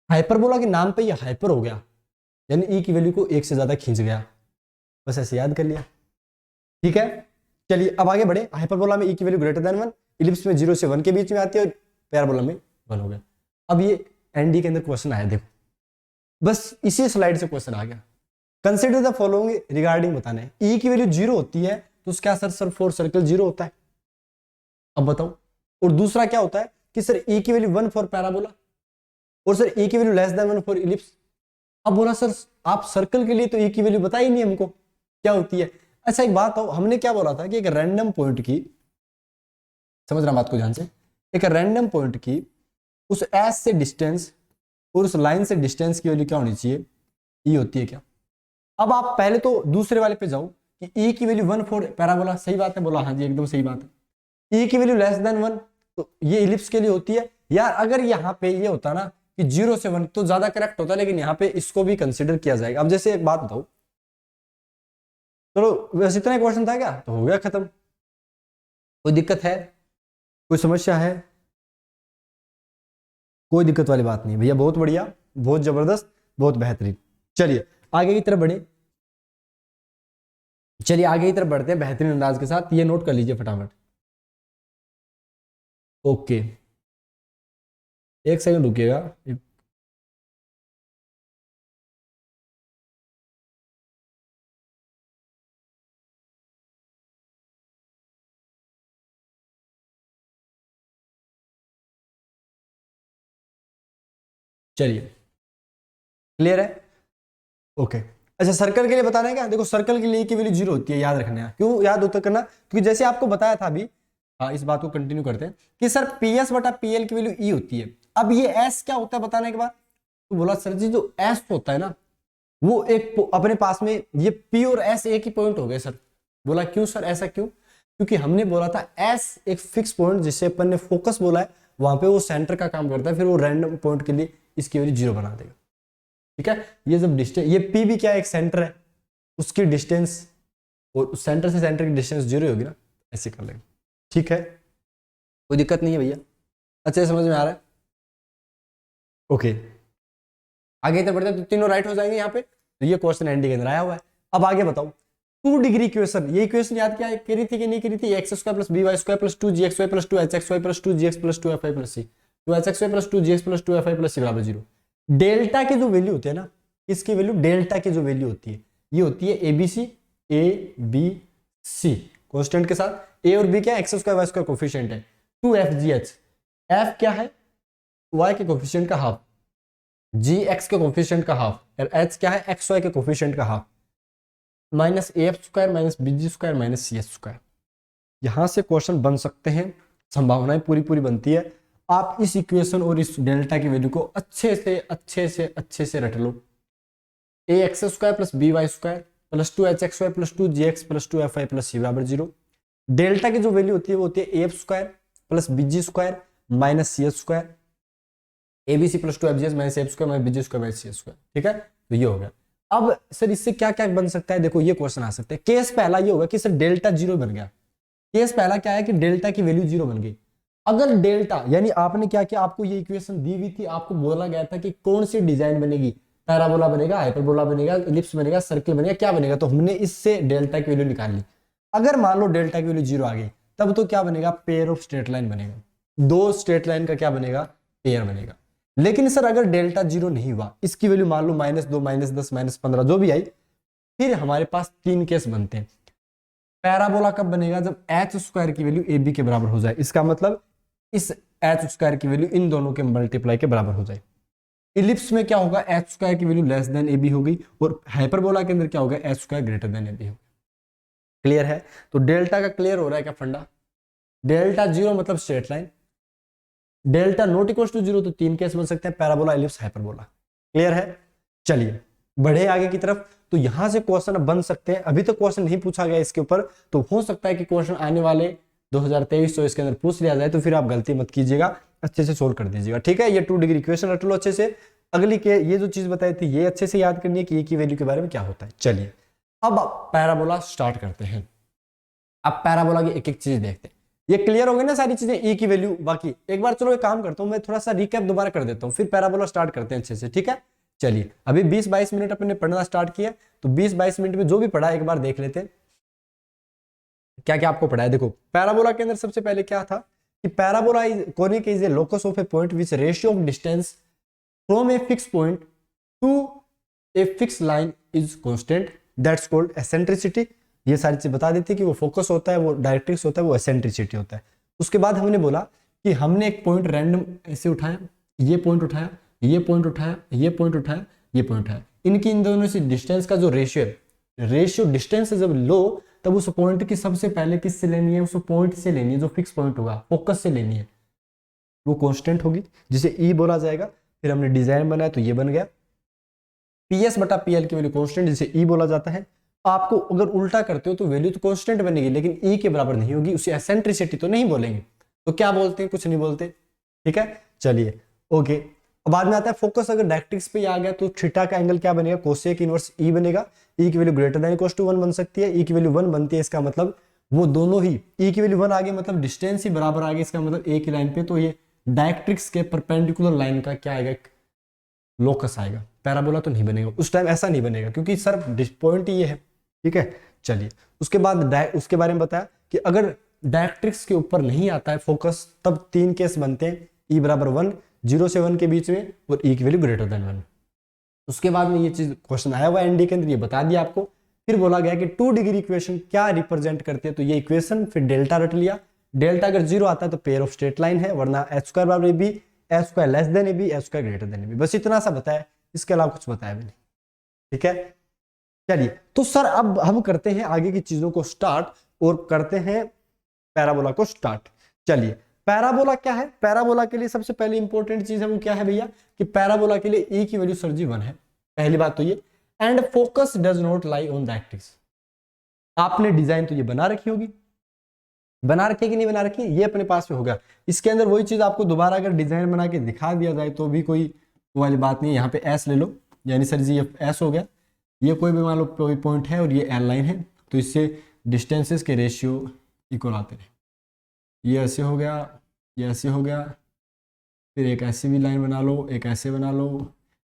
Speaker 1: हाइपरबोला के नाम पे ये हाइपर हो गया, यानी E की वैल्यू को 1 से ज्यादा खींच गया, बस ऐसे याद कर लिया, ठीक है। चलिए अब आगे बढ़े। हाइपरबोला में E की वैल्यू ग्रेटर देन 1, इलिप्स में 0 से 1 के बीच में आती है, और पैराबोला में 1 हो गया। अब ये एनडी के अंदर क्वेश्चन आया, देखो बस इसी स्लाइड से क्वेश्चन आ गया। कंसिडर द फॉलोइंग रिगार्डिंग बताना है, E की वैल्यू 0 होती है तो उसका सर फॉर सर्कल 0 होता है, अब बताओ। और दूसरा क्या होता है कि सर E की वैल्यू 1 फॉर पैराबोला, और सर E की value less then 1 for ellipse. अब बोला सर आप सर्कल के लिए तो E की वैल्यू बताई नहीं हमको क्या होती है। अच्छा एक बात हो, हमने क्या बोला था कि एक रैंडम पॉइंट की, समझना बात को ध्यान से, एक रैंडम पॉइंट की उस एस से डिस्टेंस और उस लाइन से डिस्टेंस की वैल्यू क्या होनी चाहिए, E होती है क्या। अब आप पहले तो दूसरे वाले पे जाओ कि E की वैल्यू 1 फॉर पैराबोला, सही बात है, बोला हाँ जी एकदम सही बात है। E की वैल्यू लेस देन 1 तो ये इलिप्स के लिए होती है। यार अगर यहाँ पे ये होता ना कि 0 से 1 तो ज्यादा करेक्ट होता, लेकिन यहाँ पे इसको भी कंसिडर किया जाएगा। अब जैसे एक बात बताओ, चलो बस इतना क्वेश्चन था क्या, तो हो गया खत्म। कोई दिक्कत है, कोई समस्या है, कोई दिक्कत वाली बात नहीं भैया, बहुत बढ़िया, बहुत जबरदस्त, बहुत बेहतरीन। चलिए आगे की तरफ बढ़े, चलिए आगे की तरफ बढ़ते हैं बेहतरीन अंदाज के साथ। ये नोट कर लीजिए फटाफट, ओके एक सेकंड रुकिएगा। चलिए क्लियर है, ओके। अच्छा सर्कल के लिए बताना है क्या, देखो सर्कल के लिए की वैल्यू 0 होती है, याद रखना है। क्यों याद होता करना, क्योंकि जैसे आपको बताया था अभी, हाँ इस बात को कंटिन्यू करते हैं कि सर PS बटा PL की वैल्यू E होती है। अब ये S क्या होता है बताने के बाद, तो बोला सर जी जो S होता है ना वो एक अपने पास में, ये P और S एक ही पॉइंट हो गए सर। बोला क्यों सर, ऐसा क्यों, क्योंकि हमने बोला था S एक फिक्स पॉइंट जिसे अपन ने फोकस बोला है, वहां पे वो सेंटर का काम करता है, फिर वो रैंडम पॉइंट के लिए इसकी वैल्यू 0 बना देगा, ठीक है। ये जब डिस्टेंस, ये P भी क्या एक सेंटर है, उसकी डिस्टेंस और सेंटर से सेंटर की डिस्टेंस 0 होगी ना, ऐसे कर लेंगे। ठीक है, कोई दिक्कत नहीं है भैया, अच्छे से समझ में आ रहा है? ओके, आगे इधर बढ़ते हैं, तो तीनों राइट हो जाएंगे यहाँ पे। तो ये क्वेश्चन एनडी के अंदर आया हुआ है। अब आगे बताओ, 2 डिग्री इक्वेशन, ये इक्वेशन याद क्या करी थी कि नहीं करी थी? X square plus b y square plus 2gxy plus 2hxy plus 2gx plus 2fy plus c, 2hxy plus 2gx plus 2fy plus c बराबर 0। डेल्टा की जो वैल्यू होती है ना, इसकी वैल्यू, डेल्टा की जो वैल्यू होती है, ये होती है a b c, a b c constant के साथ। ए और बी क्या है? X square y square coefficient है। 2fgh, एफ क्या है? वाई के कोफिशिएंट का हाफ, जी एक्स के कोफिशिएंट का हाफ, और एच क्या है? एक्स वाई के कोफिशिएंट का half, minus a f square minus b g square minus c h square. यहां से क्वेश्चन बन सकते हैं, संभावनाएं पूरी पूरी बनती है। आप इस इक्वेशन और इस डेल्टा की वैल्यू को अच्छे से रट लो। A x square plus b y square plus 2hxy plus 2gx plus 2fy plus c बराबर 0। डेल्टा की जो वैल्यू होती है वो होती है a f square plus b g square minus c h square, a b c plus 2fgh minus f square minus b g square minus c square. ठीक है, तो ये हो गया। अब सर इससे क्या क्या बन सकता है? देखो ये क्वेश्चन आ सकते हैं। केस पहला ये होगा कि सर डेल्टा 0 बन गया। केस पहला क्या है कि डेल्टा की वैल्यू 0 बन गई। अगर डेल्टा, यानी आपने क्या किया, आपको ये इक्वेशन दी हुई थी, आपको बोला गया था कि कौन सी डिजाइन बनेगी, पैराबोला बनेगा, हाइपरबोला बनेगा, इलिप्स बनेगा, सर्कल बनेगा, क्या बनेगा, तो हमने इससे डेल्टा की वैल्यू निकाल ली। अगर मान लो डेल्टा की वैल्यू 0 आ गई, तब तो क्या बनेगा? पेयर ऑफ स्ट्रेट लाइन बनेगा। 2 स्ट्रेट लाइन का क्या बनेगा? पेयर बनेगा। लेकिन सर अगर डेल्टा 0 नहीं हुआ, इसकी वैल्यू मान लो -2 -10 -15 जो भी आई, फिर हमारे पास 3 केस बनते हैं। पैराबोला कब बनेगा? जब एच स्क्वायर की वैल्यू ए बी के बराबर हो जाए। इसका मतलब इस एच स्क्वायर की वैल्यू इन दोनों के मल्टीप्लाई के बराबर हो जाए। इलिप्स में क्या होगा? एच स्क्वायर की value less than a b होगी, और हाइपरबोला के अंदर क्या होगा? H square greater than a b होगा। क्लियर है? तो डेल्टा का क्लियर हो रहा है क्या फंडा? डेल्टा 0 मतलब straight line, delta not equal to 0 तो 3 केस बन सकते हैं, पैराबोला, इलिप्स, हाइपरबोला। क्लियर है? चलिए बढ़े आगे की तरफ। तो यहां से क्वेश्चन बन सकते हैं। अभी तो क्वेश्चन नहीं पूछा गया इसके ऊपर, तो हो सकता है कि क्वेश्चन आने वाले 2023 तो इसके अंदर पूछ लिया जाए, तो फिर आप गलती मत कीजिएगा, अच्छे से सोल्व कर दीजिएगा। ठीक है, ये 2 डिग्री इक्वेशन रट लो अच्छे से। अगली के ये जो चीज बताई थी ये अच्छे से याद करनी है कि ए की वैल्यू के बारे में क्या होता है। चलिए अब पैराबोला स्टार्ट करते हैं। अब पैराबोला की एक एक चीज देखते हैं। ये क्लियर हो गई ना सारी चीजें, ए की वैल्यू। बाकी एक बार चलो एक काम करता हूं, मैं थोड़ा सा रिकैप दोबारा कर देता हूं, फिर पैराबोला स्टार्ट करते हैं अच्छे से। ठीक है, चलिए अभी 20-22 मिनट अपने पढ़ना स्टार्ट किया, तो 20-22 मिनट में जो भी पढ़ा एक बार देख लेते हैं क्या क्या आपको पढ़ा है। देखो पैराबोला के अंदर सबसे पहले क्या था कि parabola is conic is a locus of A point which ratio of distance from A fix point two a fix line is constant, that's called eccentricity. ये सारी चीज बता देती है कि वो फोकस होता है, वो डायरेक्ट्रिक्स होता है, वो एसेंट्रिसिटी होता है। उसके बाद हमने बोला कि हमने एक पॉइंट रैंडम ऐसे उठाया, ये पॉइंट उठाया, ये पॉइंट उठाया, ये पॉइंट उठाया, ये पॉइंट उठाया, इनकी इन दोनों से डिस्टेंस का जो रेशियो है, रेशियो डिस्टेंस जब लो, तब उस पॉइंट की सबसे पहले किससे लेनी है? उस पॉइंट से लेनी है जो फिक्स पॉइंट होगा, फोकस से लेनी है, वो कांस्टेंट होगी, जिसे ई बोला जाएगा। फिर हमने डिजाइन बनाया तो ये बन गया PS बटा PL की वैल्यू कांस्टेंट, जिसे ई बोला जाता है। आपको अगर उल्टा करते हो तो वैल्यू तो कांस्टेंट बनेगी, लेकिन ई के बराबर नहीं होगी, उसे एसेंट्रिसिटी तो नहीं बोलेंगे, तो क्या बोलते हैं? कुछ नहीं बोलते। ठीक है, चलिए ओके। बाद में आता है फोकस। अगर डायरेक्ट्रिक्स पे आ गया तो थीटा का एंगल क्या बनेगा? कोसेक इनवर्स ई बनेगा। ई की value greater than equal to 1 बन सकती है, ई की वैल्यू 1 बनती है, इसका मतलब वो दोनों ही, ई की वैल्यू 1 आ गई मतलब डिस्टेंस ही बराबर आ गई, इसका मतलब एक ही लाइन पे, तो ये डायरेक्ट्रिक्स के परपेंडिकुलर लाइन का क्या आएगा? लोकस आएगा। पैराबोला तो नहीं बनेगा उस टाइम, ऐसा नहीं बनेगा क्योंकि सर पॉइंट ये है। ठीक है, चलिए उसके बाद उसके बारे में बताया कि अगर डायरेक्ट्रिक्स के ऊपर नहीं आता है फोकस, तब 3 केस बनते हैं, ई बराबर 1, 0 से 1 के बीच में, और ई की वैल्यू ग्रेटर देन 1। उसके बाद में ये चीज क्वेश्चन आया हुआ एनडी के अंदर, ये बता दिया आपको। फिर बोला गया कि 2 डिग्री इक्वेशन क्या रिप्रेजेंट करती है, तो ये इक्वेशन, फिर डेल्टा रट लिया। डेल्टा अगर 0 आता है तो पेयर ऑफ स्ट्रेट लाइन है, वरना एच स्क्वायर बराबर a b, h square less than a b, h square greater than a b. बस इतना सा बताया, इसके अलावा कुछ बताया भी नहीं। ठीक है, चलिए तो सर अब हम करते हैं आगे की चीजों को स्टार्ट, और करते हैं पैराबोला को स्टार्ट। चलिए पैराबोला क्या है? पैराबोला के लिए सबसे पहले इंपॉर्टेंट चीज है वो क्या है भैया? कि पैराबोला के लिए ई की वैल्यू सर जी 1 है, पहली बात तो ये। And focus does not lie on directrix. आपने डिजाइन तो ये बना रखी होगी, बना रखी कि नहीं बना रखी, ये अपने पास में होगा। इसके अंदर वही चीज आपको दोबारा अगर डिजाइन बना के दिखा दिया जाए तो भी कोई वाली बात नहीं है। यहाँ पे एस ले लो, यानी सर जी ये एस हो गया, ये कोई भी मान लो कोई पॉइंट है और ये एल लाइन है, तो इससे डिस्टेंसेस के रेशियो इक्वल आते रहे। ये ऐसे हो गया, ये ऐसे हो गया, फिर एक ऐसी भी लाइन बना लो, एक ऐसे बना लो।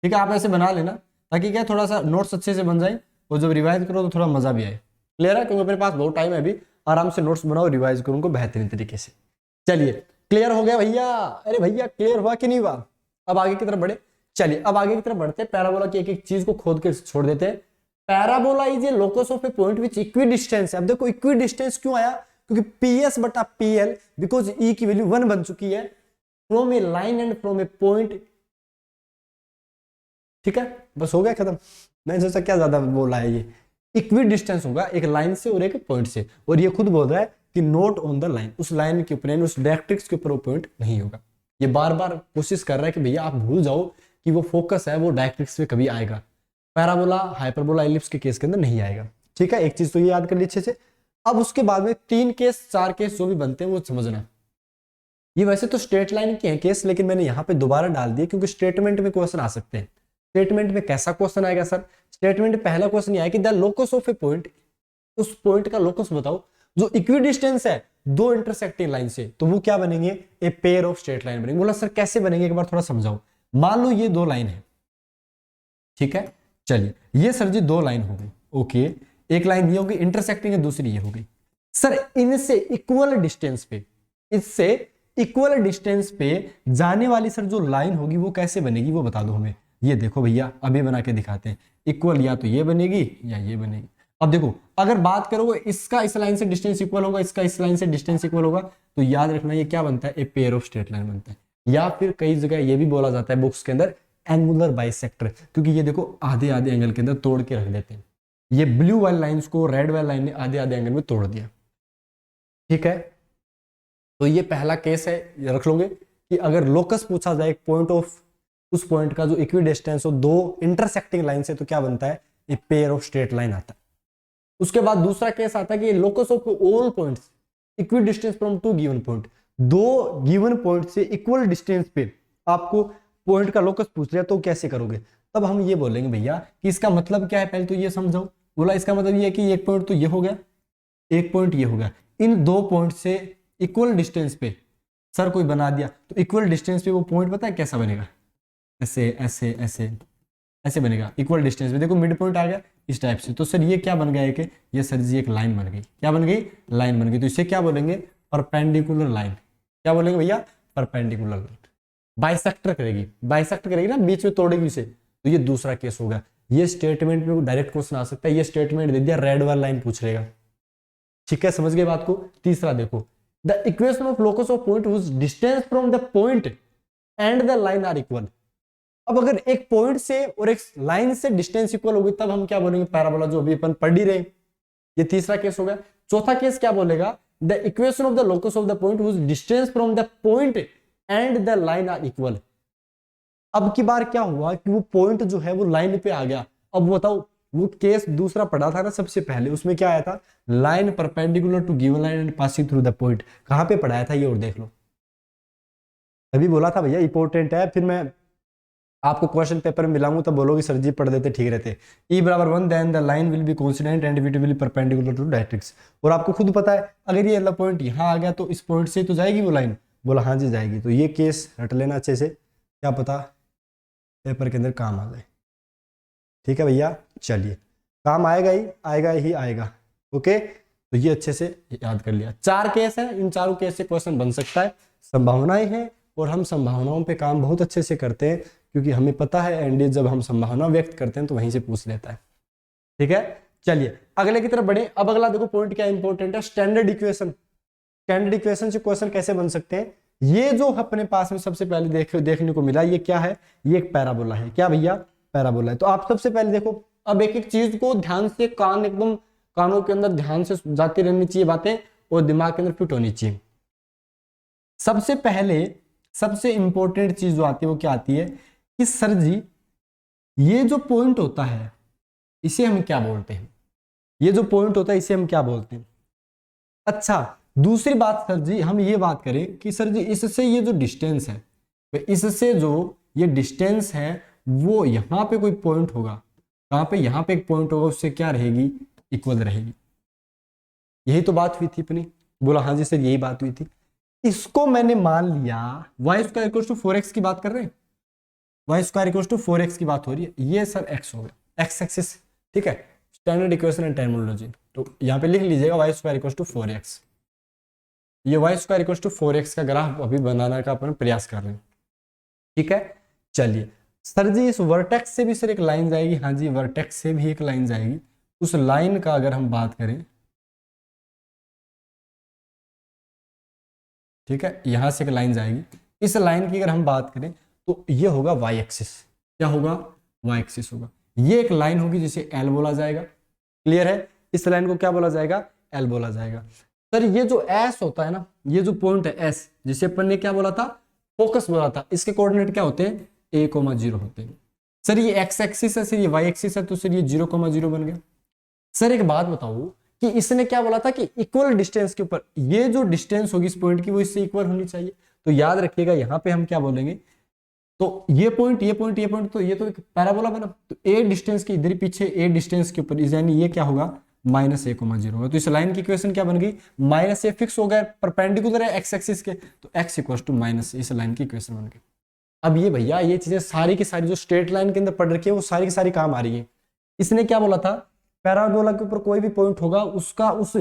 Speaker 1: ठीक है, आप ऐसे बना लेना ताकि क्या थोड़ा सा नोट्स अच्छे से बन जाए और जब रिवाइज करो तो थोड़ा मजा भी आए। क्लियर है? क्योंकि मेरे पास बहुत टाइम है अभी, आराम से नोट्स बनाओ, रिवाइज करूँ बेहतरीन तरीके से। चलिए क्लियर हो गया भैया? अरे भैया क्लियर हुआ कि नहीं हुआ? अब आगे की तरफ बढ़े। चलिए अब आगे की तरफ बढ़ते हैं, पैराबोला की एक एक चीज को खोद के छोड़ देते हैं। Parabola is a locus of A point which equi distance है। अब देखो इक्वी डिस्टेंस क्यों आया? क्योंकि PS बटा PL, बिकॉज E की वैल्यू 1 बन चुकी है, from A line and from A point. ठीक है, बस हो गया खत्म। मैंने सोचा क्या ज्यादा बोला है, ये इक्वी डिस्टेंस होगा एक लाइन से और एक पॉइंट से, और ये खुद बोल रहा है कि नोट ऑन द लाइन, उस लाइन के ऊपर उस डायरेक्ट्रिक्स के ऊपर वो पॉइंट नहीं होगा। ये बार बार कोशिश कर रहा है कि भैया आप भूल जाओ कि वो फोकस है वो डायरेक्ट्रिक्स पे कभी आएगा, पैराबोला हाइपरबोला एलिप्स के केस के अंदर नहीं आएगा। ठीक है, एक चीज तो ये याद कर ली अच्छे से। अब उसके बाद में 3 केस 4 केस जो भी बनते हैं वो समझना। ये वैसे तो स्ट्रेट लाइन के हैं केस, लेकिन मैंने यहाँ पे दोबारा डाल दिया क्योंकि स्टेटमेंट में क्वेश्चन आ सकते हैं। स्टेटमेंट में कैसा क्वेश्चन आएगा सर? स्टेटमेंट में पहला क्वेश्चन ये आया कि the locus of A point, उस पॉइंट का लोकस बताओ जो इक्वी डिस्टेंस है 2 इंटरसेक्टिंग लाइन से, तो वो क्या बनेंगे? A pair of straight line बनेंगे। बोला सर कैसे बनेंगे, एक बार थोड़ा समझाओ। मान लो ये 2 लाइन है, ठीक है, चलिए ये सर जी 2 लाइन हो गई, ओके, एक लाइन ये होगी इंटरसेक्टिंग है, दूसरी ये हो गई। सर इनसे इक्वल डिस्टेंस पे, इससे इक्वल डिस्टेंस पे जाने वाली सर जो लाइन होगी वो कैसे बनेगी वो बता दो हमें। ये देखो भैया अभी बना के दिखाते हैं। इक्वल या तो ये बनेगी या ये बनेगी। अब देखो अगर बात करोगे इसका इस लाइन से डिस्टेंस इक्वल होगा, इसका इस लाइन से डिस्टेंस इक्वल होगा, तो याद रखना ये क्या बनता है? A pair of straight line बनता है। या फिर कई जगह ये भी बोला जाता है बुक्स के अंदर एंगुलर बाइसेक्टर, क्योंकि ये देखो आधे आधे एंगल के अंदर तोड़ के रख देते हैं। ये ब्लू वाली लाइंस को रेड वाली लाइन ने आधे आधे एंगल में तोड़ दिया। ठीक है, तो ये पहला केस है, ये रख लोगे कि अगर लोकस पूछा जाए पॉइंट ऑफ, उस पॉइंट का जो इक्वी डिस्टेंस हो 2 इंटरसेक्टिंग लाइन से, तो क्या बनता है? A pair of straight line आता है। उसके बाद दूसरा केस आता है कि locus of all points equi distance from 2 given point, 2 given point से इक्वल डिस्टेंस पे आपको पॉइंट का लोकस पूछ लिया, तो कैसे करोगे? तब हम ये बोलेंगे भैया कि इसका मतलब क्या है, पहले तो ये समझाओ। बोला इसका मतलब ये है कि एक पॉइंट तो ये हो गया, एक पॉइंट ये हो गया, इन 2 पॉइंट से इक्वल डिस्टेंस पे सर कोई बना दिया, तो इक्वल डिस्टेंस पे वो पॉइंट पता है कैसा बनेगा? ऐसे ऐसे ऐसे ऐसे बनेगा इक्वल डिस्टेंस पे। देखो मिड पॉइंट आ गया इस टाइप से, तो सर ये क्या बन गया है कि ये सर जी एक लाइन बन गई। क्या बन गई? लाइन बन गई। तो इसे क्या बोलेंगे? Perpendicular line. क्या बोलेंगे भैया? Perpendicular line. बाइसेक्टर करेगी, बाइसेक्ट करेगी ना, बीच में तोड़ेगी इसे, तो ये दूसरा केस होगा। ये स्टेटमेंट में डायरेक्ट क्वेश्चन आ सकता है, ये स्टेटमेंट दे दिया रेड वाला लाइन पूछ लेगा। ठीक है, समझ गए बात को? तीसरा देखो, the equation of locus of point whose distance from the point and the line are equal. अब अगर एक पॉइंट से और एक लाइन से डिस्टेंस इक्वल होगी तब हम क्या बोलेंगे? पैराबोला, जो अभी अपन पढ़ ही रहे। ये तीसरा केस होगा। चौथा केस क्या बोलेगा? The equation of the locus of the point whose distance from the point and the line are equal. अब की बार क्या हुआ कि वो पॉइंट जो है वो लाइन पे आ गया। अब बताओ, वो केस दूसरा पढ़ा था ना सबसे पहले, उसमें क्या आया था? Line perpendicular to given line and passing through the point. कहां पे पढ़ाया था ये और देख लो। अभी बोला था भैया इंपॉर्टेंट है, फिर मैं आपको क्वेश्चन पेपर में मिलाऊंगा तब बोलोगे सर जी पढ़ देते ठीक रहते। E बराबर 1 then the line will be constant and it will be perpendicular to directrix. और आपको खुद पता है अगर ये वाला पॉइंट यहाँ आ गया तो इस पॉइंट से तो जाएगी वो लाइन। बोला हाँ जी जाएगी। तो ये केस रट लेना अच्छे से, क्या पता पेपर के अंदर काम आ जाए। ठीक है भैया, चलिए काम आएगा ही आएगा। ओके, तो ये अच्छे से याद कर लिया। 4 केस है, इन चारों केस से क्वेश्चन बन सकता है। संभावनाएं हैं और हम संभावनाओं पे काम बहुत अच्छे से करते हैं, क्योंकि हमें पता है एनडीए जब हम संभावना व्यक्त करते हैं तो वहीं से पूछ लेता है। ठीक है, चलिए अगले की तरफ बढ़े। अब अगला देखो पॉइंट क्या इंपॉर्टेंट है, स्टैंडर्ड इक्वेशन। स्टैंडर्ड इक्वेशन से क्वेश्चन कैसे बन सकते हैं? ये जो अपने पास में सबसे पहले देखने को मिला, ये क्या है? ये एक पैराबोला है। क्या भैया? पैराबोला है। तो आप सबसे पहले देखो, अब एक एक चीज को ध्यान से, कान एकदम कानों के अंदर ध्यान से जाती रहनी चाहिए बातें, और दिमाग के अंदर फिट होनी चाहिए। सबसे पहले सबसे इंपॉर्टेंट चीज जो आती है वो क्या आती है कि सर जी ये जो पॉइंट होता है इसे हम क्या बोलते हैं? ये जो पॉइंट होता है इसे हम क्या बोलते हैं? अच्छा, दूसरी बात सर जी हम ये बात करें कि सर जी इससे ये जो डिस्टेंस है, इससे जो ये डिस्टेंस है वो यहाँ पे कोई पॉइंट होगा, कहाँ पे? यहाँ पे एक पॉइंट होगा, उससे क्या रहेगी? इक्वल रहेगी। यही तो बात हुई थी अपनी। बोला हाँ जी सर यही बात हुई थी। इसको मैंने मान लिया Y square equal to 4x की बात कर रहे हैं, Y square equal to 4x की बात हो रही है, ये सर x हो गया, x एक्सिस, ठीक है, स्टैंडर्ड इक्वेशन एंड टर्मिनोलॉजी। तो यहाँ पे लिख लीजिएगा Y square equal to 4x। ये Y square equal to 4x का ग्राफ अभी बनाने का अपन प्रयास कर रहे हैं, ठीक है। चलिए सर जी इस वर्टेक्स से भी सर एक लाइन जाएगी, हाँ जी वर्टेक्स से भी एक लाइन जाएगी। उस लाइन का अगर हम बात करें, ठीक है, यहां से एक लाइन जाएगी, इस लाइन की अगर हम बात करें तो ये होगा वाई एक्सिस, क्या होगा, वाई एक्सिस होगा। ये एक लाइन होगी जिसे एल बोला जाएगा, क्लियर है, इस लाइन को क्या बोला जाएगा, एल बोला जाएगा। सर ये जो एस होता है ना, ये जो पॉइंट है एस, जिसे अपन ने क्या बोला था, फोकस बोला था, इसके कोऑर्डिनेट क्या होते हैं, a,0 होते हैं। सर ये एक्स एक्सिस है, सर ये वाई एक्सिस है, तो सर ये 0,0 बन गया। सर एक बात बताओ कि इसने क्या बोला था कि इक्वल डिस्टेंस के ऊपर ये जो डिस्टेंस होगी इस पॉइंट की वो इससे इक्वल होनी चाहिए। तो याद रखिएगा यहाँ पे हम क्या बोलेंगे, तो ये पॉइंट ये पॉइंट ये पॉइंट, तो ये तो एक पैराबोला बना, तो ए डिस्टेंस के इधर पीछे ए डिस्टेंस के ऊपर यानी ये क्या होगा, -a,0 होगा। तो इस लाइन की इक्वेशन क्या बन गई, -a फिक्स हो गया, परपेंडिकुलर है एक्स एक्सिस के, तो x इक्वल टू माइनस, इस लाइन की इक्वेशन बन गई। अब ये भैया ये चीजें सारी की सारी जो स्ट्रेट लाइन के अंदर पढ़ रखी है वो सारी की सारी काम आ रही है। इसने क्या बोला था, पैराबोला के ऊपर कोई भी पॉइंट होगा उसका उस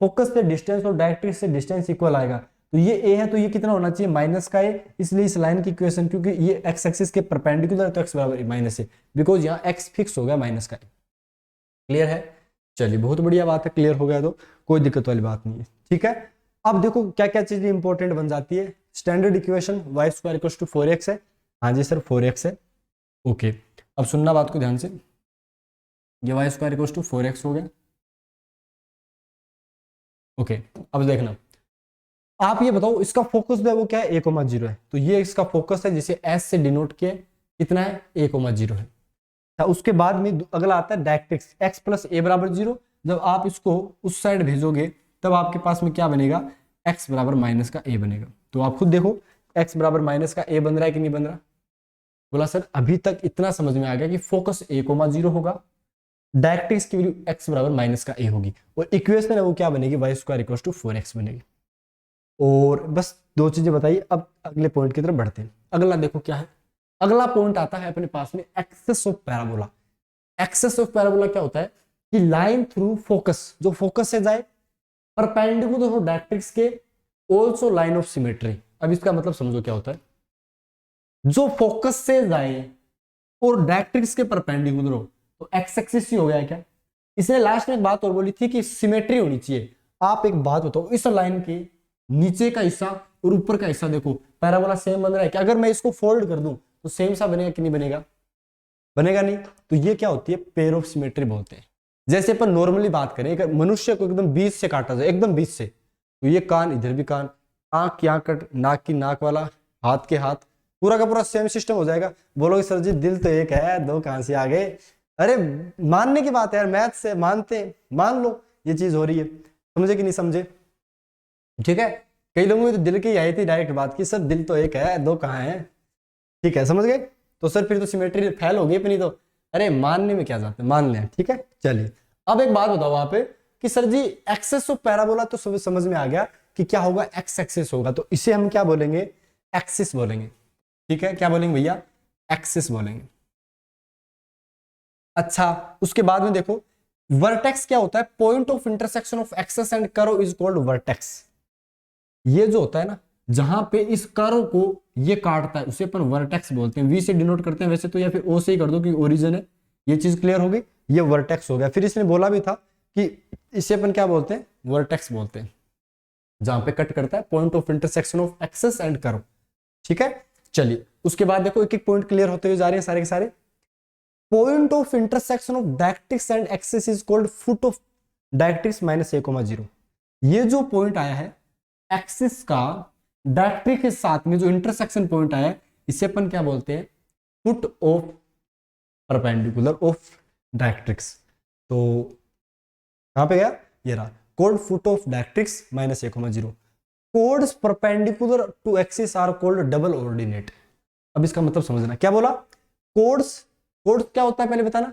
Speaker 1: फोकस से डिस्टेंस और डायरेक्ट्रिक्स से डिस्टेंस इक्वल आएगा। तो ये ए है तो ये कितना होना चाहिए, माइनस का ए, इसलिए इस लाइन की इक्वेशन, क्योंकि ये एक्स एक्सिस के परपेंडिकुलर है तो एक्स बराबर माइनस ए, बिकॉज यहाँ एक्स फिक्स हो गया माइनस का ए। क्लियर है, चलिए बहुत बढ़िया बात है, क्लियर हो गया तो कोई दिक्कत वाली बात नहीं है, ठीक है। अब देखो क्या क्या चीजें इंपॉर्टेंट बन जाती है, standard equation y square equal to 4x है, हाँ जी सर 4x है, ओके। अब सुनना बात को ध्यान से, ये Y square equal to 4x हो गया, ओके। अब देखना आप ये बताओ इसका फोकस जो है वो क्या है, a,0 है, तो ये इसका फोकस है जिसे s से डिनोट किया, कितना है, a,0 है। उसके बाद में अगला आता है डायरेक्ट्रिक्स, x प्लस a बराबर 0। जब आप इसको उस साइड भेजोगे तब आपके पास में क्या बनेगा, x बराबर माइनस का a बनेगा। तो आप खुद देखो x बराबर माइनस का a बन रहा है कि नहीं बन रहा। बोला सर अभी तक इतना समझ में आ गया कि फोकस a,0 होगा, डायरेक्ट्रिक्स की वैल्यू x बराबर माइनस का a होगी, और इक्वेशन है वो क्या बनेगी, Y square equal to 4x बनेगी। और बस दो चीजें बताइए, अब अगले पॉइंट की तरफ बढ़ते हैं। अगला देखो क्या है, अगला पॉइंट आता है अपने पास में axis of parabola. Axis of parabola क्या होता है कि लाइन थ्रू फोकस, जो फोकस से जाए परपेंडिकुलर हो डायरेक्ट्रिक्स के, ऑल्सो लाइन ऑफ सिमेट्री। अब इसका मतलब समझो क्या होता है, जो फोकस से जाए और डायरेक्ट्रिक्स के परपेंडिकुलर हो, तो एक्स एक्सिस ही हो गया क्या। इसने लास्ट में एक बात और बोली थी कि सिमेट्री होनी चाहिए। आप एक बात बताओ, इस लाइन के नीचे का हिस्सा और ऊपर का हिस्सा देखो पैराबोला सेम बन रहा है क्या, अगर मैं इसको फोल्ड कर दूं तो सेम सा बनेगा कि नहीं बनेगा, बनेगा नहीं। तो ये क्या होती है, पेयर ऑफ सिमेट्री बोलते हैं। जैसे अपन नॉर्मली बात करें, अगर मनुष्य को एकदम बीच से काटा जाए, एकदम बीच से, तो ये कान इधर भी कान, आंख यहाँ कट, नाक की नाक वाला, हाथ के हाथ, पूरा का पूरा सेम सिस्टम हो जाएगा। बोलोगे सर जी दिल तो एक है, दो कहां से आ गए, अरे मानने की बात है यार, मैथ से मानते, मान लो ये चीज हो रही है, समझे कि नहीं समझे, ठीक है। कई लोगों में तो दिल की आई थी डायरेक्ट बात की, सर दिल तो एक है, दो कहाँ है, ठीक है समझ गए। तो सर फिर तो सिमेट्री फेल हो गई अपनी तो, अरे मानने में क्या जाते, मान लें, ठीक है। चलिए अब एक बात बताओ वहां पे कि sir ji axis of parabola तो समझ में आ गया कि क्या होगा, एक्स एक्सिस होगा, तो इसे हम क्या बोलेंगे, एक्सिस बोलेंगे, ठीक है। क्या बोलेंगे भैया, एक्सिस बोलेंगे। अच्छा उसके बाद में देखो वर्टेक्स क्या होता है, point of intersection of axis and curve is called vertex. ये जो होता है ना, जहां पे इस कर्व को ये काटता है उसे अपन वर्टेक्स बोलते हैं, वी से डिनोट करते हैं वैसे तो, या फिर ओ से ही कर दो कि ओरिजिन है। ये चीज क्लियर हो गई, ये वर्टेक्स हो गया। फिर इसने बोला भी था कि इसे अपन क्या बोलते हैं, वर्टेक्स बोलते हैं, जहां पे कट करता है point of intersection of axis and curve, ठीक है। चलिए उसके बाद देखो एक एक पॉइंट क्लियर होते हुए जा रहे हैं सारे के सारे। Point of intersection of directrix and axis is called foot of directrix -a,0। ये जो पॉइंट आया है एक्सिस का डायरेक्ट्रिक्स के साथ में जो इंटरसेक्शन पॉइंट आया है, इसे अपन क्या बोलते हैं, foot of perpendicular of directrix. तो कहां पे गया, ये रहा, called foot of directrix -a,0। Chords perpendicular to axis are called double ordinate. अब इसका मतलब समझना, क्या बोला, कोड्स, कोड क्या होता है पहले बताना,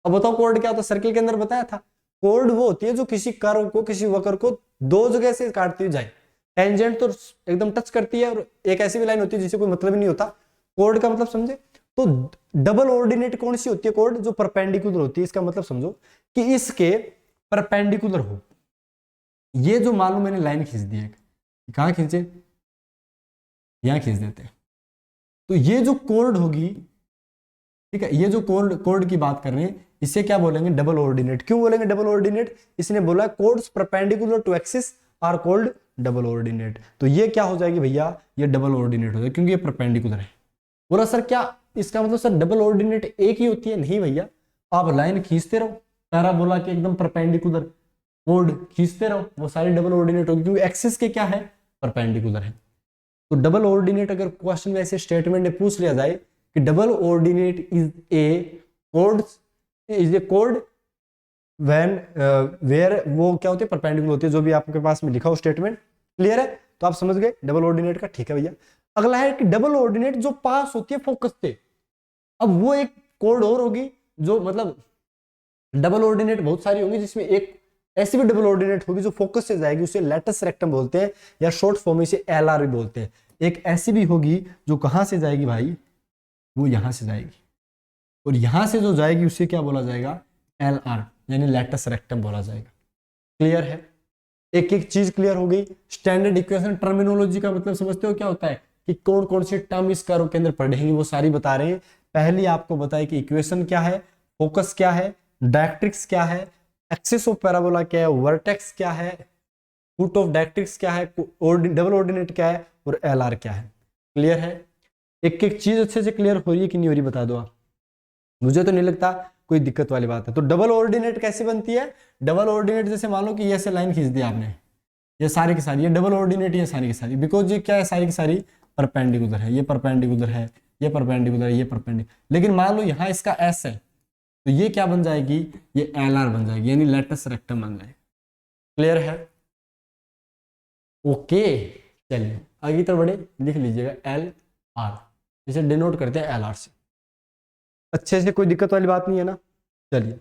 Speaker 1: अब बताओ कोड क्या होता है, सर्किल के अंदर बताया था, कोर्ड वो होती है जो किसी कर्व को, किसी वक्र को दो जगह से काटती हुई जाए। टेंजेंट तो एकदम टच करती है, और एक ऐसी भी लाइन होती है जिसे कोई मतलब ही नहीं होता। कोर्ड का मतलब समझे तो डबल ऑर्डिनेट कौन सी होती है? कोर्ड जो परपेंडिकुलर होती है। इसका मतलब समझो कि इसके परपेंडिकुलर हो। ये जो मान लो मैंने लाइन खींच दी है, कहां खींचे, यहां खींच देते हैं, तो ये जो कोर्ड होगी, ठीक है, ये जो कोर्ड की बात कर रहे हैं, इसे क्या बोलेंगे? Double ordinate. क्यों बोलेंगे डबल ऑर्डिनेट? इसने बोला chords perpendicular to axis are called double ordinate. तो ये क्या हो जाएगी भैया? ये डबल ऑर्डिनेट हो जाएगी, क्योंकि ये परपेंडिकुलर है। बोला सर क्या इसका मतलब सर डबल ऑर्डिनेट एक ही होती है? नहीं भैया, आप लाइन खींचते रहो, पैराबोला के एकदम परपेंडिकुलर कोड खींचते रहो, वो सारी डबल ऑर्डिनेट होगी, क्योंकि एक्सिस के क्या है? परपेंडिकुलर है। तो डबल ऑर्डिनेट अगर क्वेश्चन में ऐसे स्टेटमेंट में पूछ लिया जाए कि डबल ऑर्डिनेट इज ए कोड व्हेन वेयर, वो क्या होती है? परपेंडिकुलर होती है। जो भी आपके पास में लिखा हो स्टेटमेंट, क्लियर है? तो आप समझ गए डबल ऑर्डिनेट का। ठीक है भैया, अगला है कि डबल ऑर्डिनेट जो पास होती है फोकस से। अब वो एक कोड और होगी जो, मतलब डबल ऑर्डिनेट बहुत सारी होंगी, जिसमें एक ऐसी भी डबल ऑर्डिनेट होगी जो फोकस से जाएगी, उसे लेटस रेक्टम बोलते हैं, या शॉर्ट फॉर्म में इसे एलआर भी बोलते हैं। एक ऐसी भी होगी जो कहां से जाएगी भाई? वो यहां से जाएगी, और यहां से जो जाएगी उसे क्या बोला जाएगा? एलआर, यानी लेटस रेक्टम बोला जाएगा। क्लियर है? एक एक चीज क्लियर हो गई। स्टैंडर्ड इक्वेशन टर्मिनोलॉजी का मतलब समझते हो क्या होता है? कि कौन कौन से टर्म इस कर्व के अंदर पढ़ेंगे, वो सारी बता रहे हैं। पहली आपको बताया कि इक्वेशन क्या है, फोकस क्या है, डायरेक्ट्रिक्स क्या है, एक्सिस ऑफ पैराबोला क्या है, वर्टेक्स क्या है, फुट ऑफ डायरेक्ट्रिक्स क्या है, डबल ऑर्डिनेट क्या है, और एलआर क्या है। क्लियर है? एक एक चीज अच्छे से क्लियर हो रही है कि नहीं हो रही बता दो आप। मुझे तो नहीं लगता कोई दिक्कत वाली बात है। तो डबल ऑर्डिनेट कैसे बनती है? डबल ऑर्डिनेट जैसे मान लो कि ये से लाइन खींच दी आपने, ये सारी की सारी, ये डबल ऑर्डिनेट, ये सारी की सारी, बिकॉज ये क्या है? सारी की सारी परपेंडिकुलर है। ये परपेंडिकुलर है, ये परपेंडिकुलर है, ये परपेंडिकुलर। लेकिन मान लो यहाँ इसका एस है, तो ये क्या बन जाएगी? ये एलआर बन जाएगी, यानी लेटस रेक्टम बन जाएगी। क्लियर है? ओके, चलिए आगे तरफ बढ़े, लिख लीजिएगा एल आर, इसे डिनोट करते हैं एल आर से। अच्छे से, कोई दिक्कत वाली बात नहीं है ना? चलिए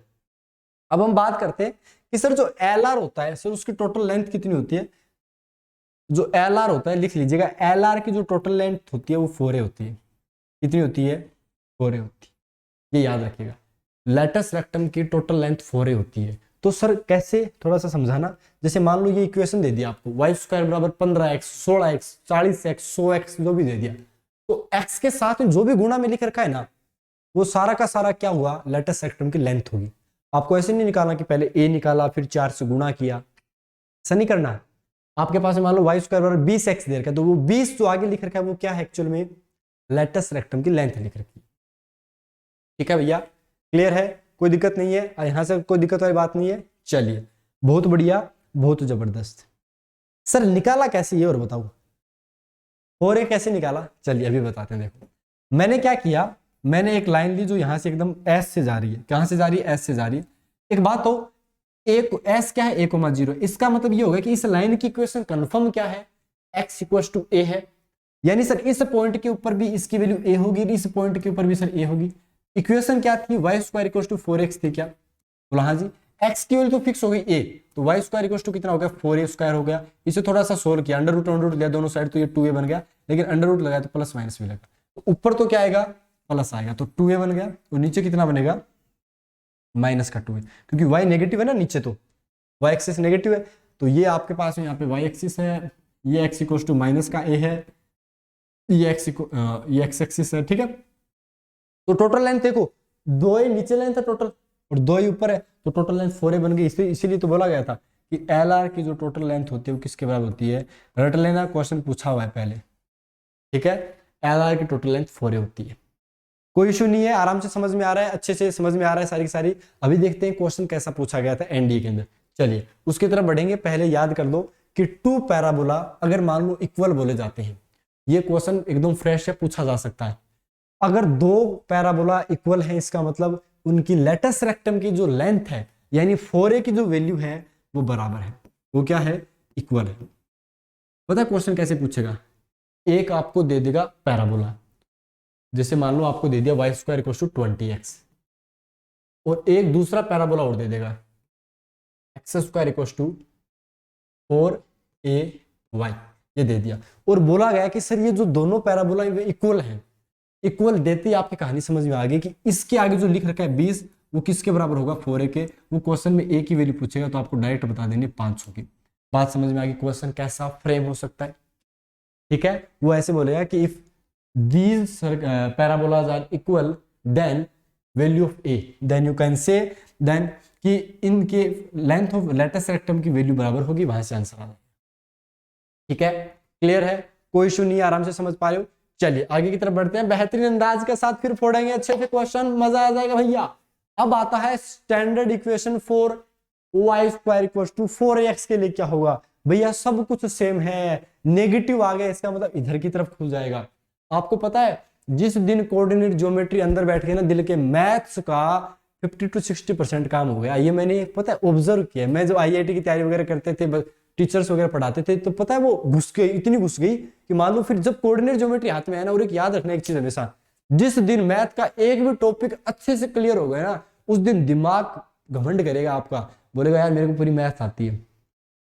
Speaker 1: अब हम बात करते हैं कि सर जो एल आर होता है, सर उसकी टोटल लेंथ कितनी होती है? जो एल आर होता है, लिख लीजिएगा, एल आर की जो टोटल लेंथ होती है वो 4a होती है। कितनी होती है? 4a होती है, ये याद रखिएगा। लेटस रेक्टम की टोटल लेंथ 4a होती है। तो सर कैसे, थोड़ा सा समझाना। जैसे मान लो ये इक्वेशन दे दिया आपको, वाई स्क्वायर बराबर 15x, 16x, 40x, 100x, जो भी दे दिया, तो x के साथ में जो भी गुणा में लिख रखा है ना, वो सारा का सारा क्या हुआ? लेटस रेक्टम की लेंथ होगी। आपको ऐसे नहीं निकालना कि पहले a निकाला फिर 4 से गुणा किया, ऐसा नहीं करना है। आपके पास मान लो वाई स्क्वायर बराबर 20x दे रखा है, तो वो 20 जो आगे लिख रखा है वो क्या है? एक्चुअल में लेटस रेक्टम की लेंथ लिख रखी है। ठीक है भैया, क्लियर है? कोई दिक्कत नहीं है? यहां से कोई दिक्कत वाली बात नहीं है? चलिए, बहुत बढ़िया, बहुत जबरदस्त। सर निकाला कैसे, ये और बताओ। 4a कैसे निकाला? चलिए अभी बताते हैं। देखो मैंने क्या किया, मैंने एक लाइन ली जो यहां से एकदम एस से जा रही है। कहां से जा रही है? एस से जा रही है। एक बात हो, एक एस क्या है? a, 0। इसका मतलब ये होगा कि इस लाइन की इक्वेशन कंफर्म क्या है? x = a है, यानी सर इस पॉइंट के ऊपर भी इसकी वैल्यू a होगी, इस पॉइंट के ऊपर भी सर a होगी। इक्वेशन क्या थी? y² = 4x थी क्या? बोला हाँ जी। x की वैल्यू तो फिक्स हो गई a, तो y² कितना हो गया? 4a² हो गया। इसे थोड़ा सा सोल्व किया, अंडर रूट लिया दोनों साइड, तो ये 2a बन गया। लेकिन अंडर रूट लगाया तो प्लस माइनस भी लगा, तो ऊपर तो क्या आएगा? प्लस आएगा, तो 2a बन गया। तो नीचे कितना बनेगा? माइनस का 2a, क्योंकि y नेगेटिव है ना नीचे, तो y एक्सिस नेगेटिव है। तो ये आपके पास में यहाँ पे y एक्सिस है, ये x = माइनस का a है, ये x एक्सिस है। ठीक है, तो टोटल लेंथ देखो, 2a नीचे लेंथ है टोटल, और 2a ऊपर है, तो टोटल लेंथ 4a बन गई। इसीलिए तो बोला गया था कि एल आर की जो टोटल लेंथ होती है वो किसके बराबर होती है? रट लेना, क्वेश्चन पूछा हुआ है पहले। ठीक है, एल आर की टोटल लेंथ 4a होती है। कोई इशू नहीं है, आराम से समझ में आ रहा है, अच्छे से समझ में आ रहा है सारी की सारी। अभी देखते हैं क्वेश्चन कैसा पूछा गया था एनडीए के अंदर। चलिए उसकी तरफ बढ़ेंगे। पहले याद कर दो कि 2 पैराबोला अगर मान लो इक्वल बोले जाते हैं, ये क्वेश्चन एकदम फ्रेश है, पूछा जा सकता है। अगर 2 पैराबोला इक्वल है, इसका मतलब उनकी लेटस रेक्टम की जो लेंथ है, यानी 4a की जो वैल्यू है वो बराबर है। वो क्या है? इक्वल है। पता है क्वेश्चन कैसे पूछेगा? एक आपको दे देगा पैराबोला, जैसे मान लो आपको दे दिया y² = 20x, और एक दूसरा पैराबोला और दे देगा, x square equal to 4ay ये दे दिया। और बोला गया कि सर ये जो दोनों पैराबोला इक्वल हैं, इक्वल देते ही आपकी कहानी समझ में आ गई कि इसके आगे जो लिख रखा है 20 वो किसके बराबर होगा 4a के। वो क्वेश्चन में a की वैल्यू पूछेगा तो आपको डायरेक्ट बता देंगे 500 की। बात समझ में आ गई, क्वेश्चन कैसा फ्रेम हो सकता है। ठीक है, वो ऐसे बोलेगा कि if these parabolas are equal then value of a, then you can say then कि इनके लेंथ ऑफ लेटेस्ट रेक्टम की वैल्यू बराबर होगी, वहां से आंसर आ जाएगा। ठीक है, क्लियर है, कोई इशू नहीं है, आराम से समझ पा रहे हो। चलिए आगे की तरफ बढ़ते हैं, बेहतरीन अंदाज के साथ फिर फोड़ेंगे अच्छे से क्वेश्चन, मजा आ जाएगा भैया। अब आता है standard equation for y square equal to 4ax के लिए क्या होगा भैया, सब कुछ सेम है, नेगेटिव आ गया इसका मतलब इधर की तरफ खुल जाएगा। आपको पता है जिस दिन कोऑर्डिनेट ज्योमेट्री अंदर बैठ के ना दिल के मैथ्स का 50 to 60% काम हो गया। ये मैंने पता है ऑब्जर्व किया, मैं जो आईआईटी की तैयारी वगैरह करते थे, टीचर्स वगैरह पढ़ाते थे, तो पता है वो घुस गई, इतनी घुस गई कि मान लो फिर जब कोऑर्डिनेट ज्योमेट्री हाथ में है ना, और एक याद रखना एक चीज हमेशा, जिस दिन मैथ का एक भी टॉपिक अच्छे से क्लियर हो गया ना, उस दिन दिमाग घमंड करेगा आपका, बोलेगा यार मेरे को पूरी मैथ आती है।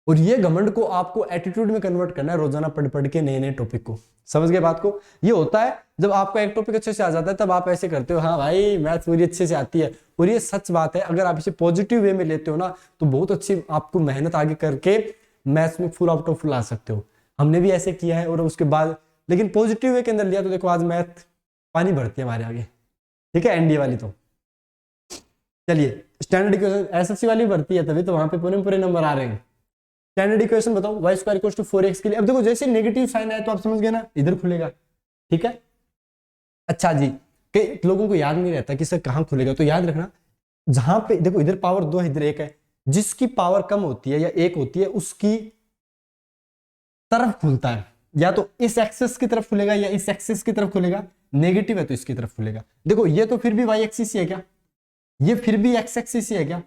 Speaker 1: और ये घमंड को आपको एटीट्यूड में कन्वर्ट करना है, रोजाना पढ़ पढ़ के नए नए टॉपिक को। समझ गए बात को? ये होता है जब आपका एक टॉपिक अच्छे से आ जाता है तब आप ऐसे करते हो, हाँ भाई मैथ पूरी अच्छे से आती है। और ये सच बात है, अगर आप इसे पॉजिटिव वे में लेते हो ना तो बहुत अच्छी आपको मेहनत आगे करके मैथ्स में फुल आउट ऑफ फुल आ सकते हो। हमने भी ऐसे किया है, और उसके बाद लेकिन पॉजिटिव वे के अंदर लिया तो देखो आज मैथ पानी भरती है हमारे आगे। ठीक है, एनडीए वाली तो चलिए स्टैंडर्ड इक्वेशन एसएससी वाली भरती है, तभी तो वहां पे पूरे नंबर आ रहे हैं। स्टैंडर्ड इक्वेशन बताओ y square equal to 4x के लिए। अब देखो जैसे नेगेटिव साइन आए तो आप समझ गए ना, इधर खुलेगा। ठीक है, अच्छा जी, कई लोगों को याद नहीं रहता कि सर कहां खुलेगा, तो याद रखना जहां पे देखो इधर पावर 2 है, इधर 1 है, जिसकी पावर कम होती है या 1 होती है उसकी तरफ खुलता है, या तो इस एक्सिस की तरफ खुलेगा या इस एक्सिस की तरफ खुलेगा। नेगेटिव है तो इसकी तरफ खुलेगा। देखो ये तो फिर भी y एक्सिस ही है क्या, ये फिर भी x एक्सिस ही है क्या।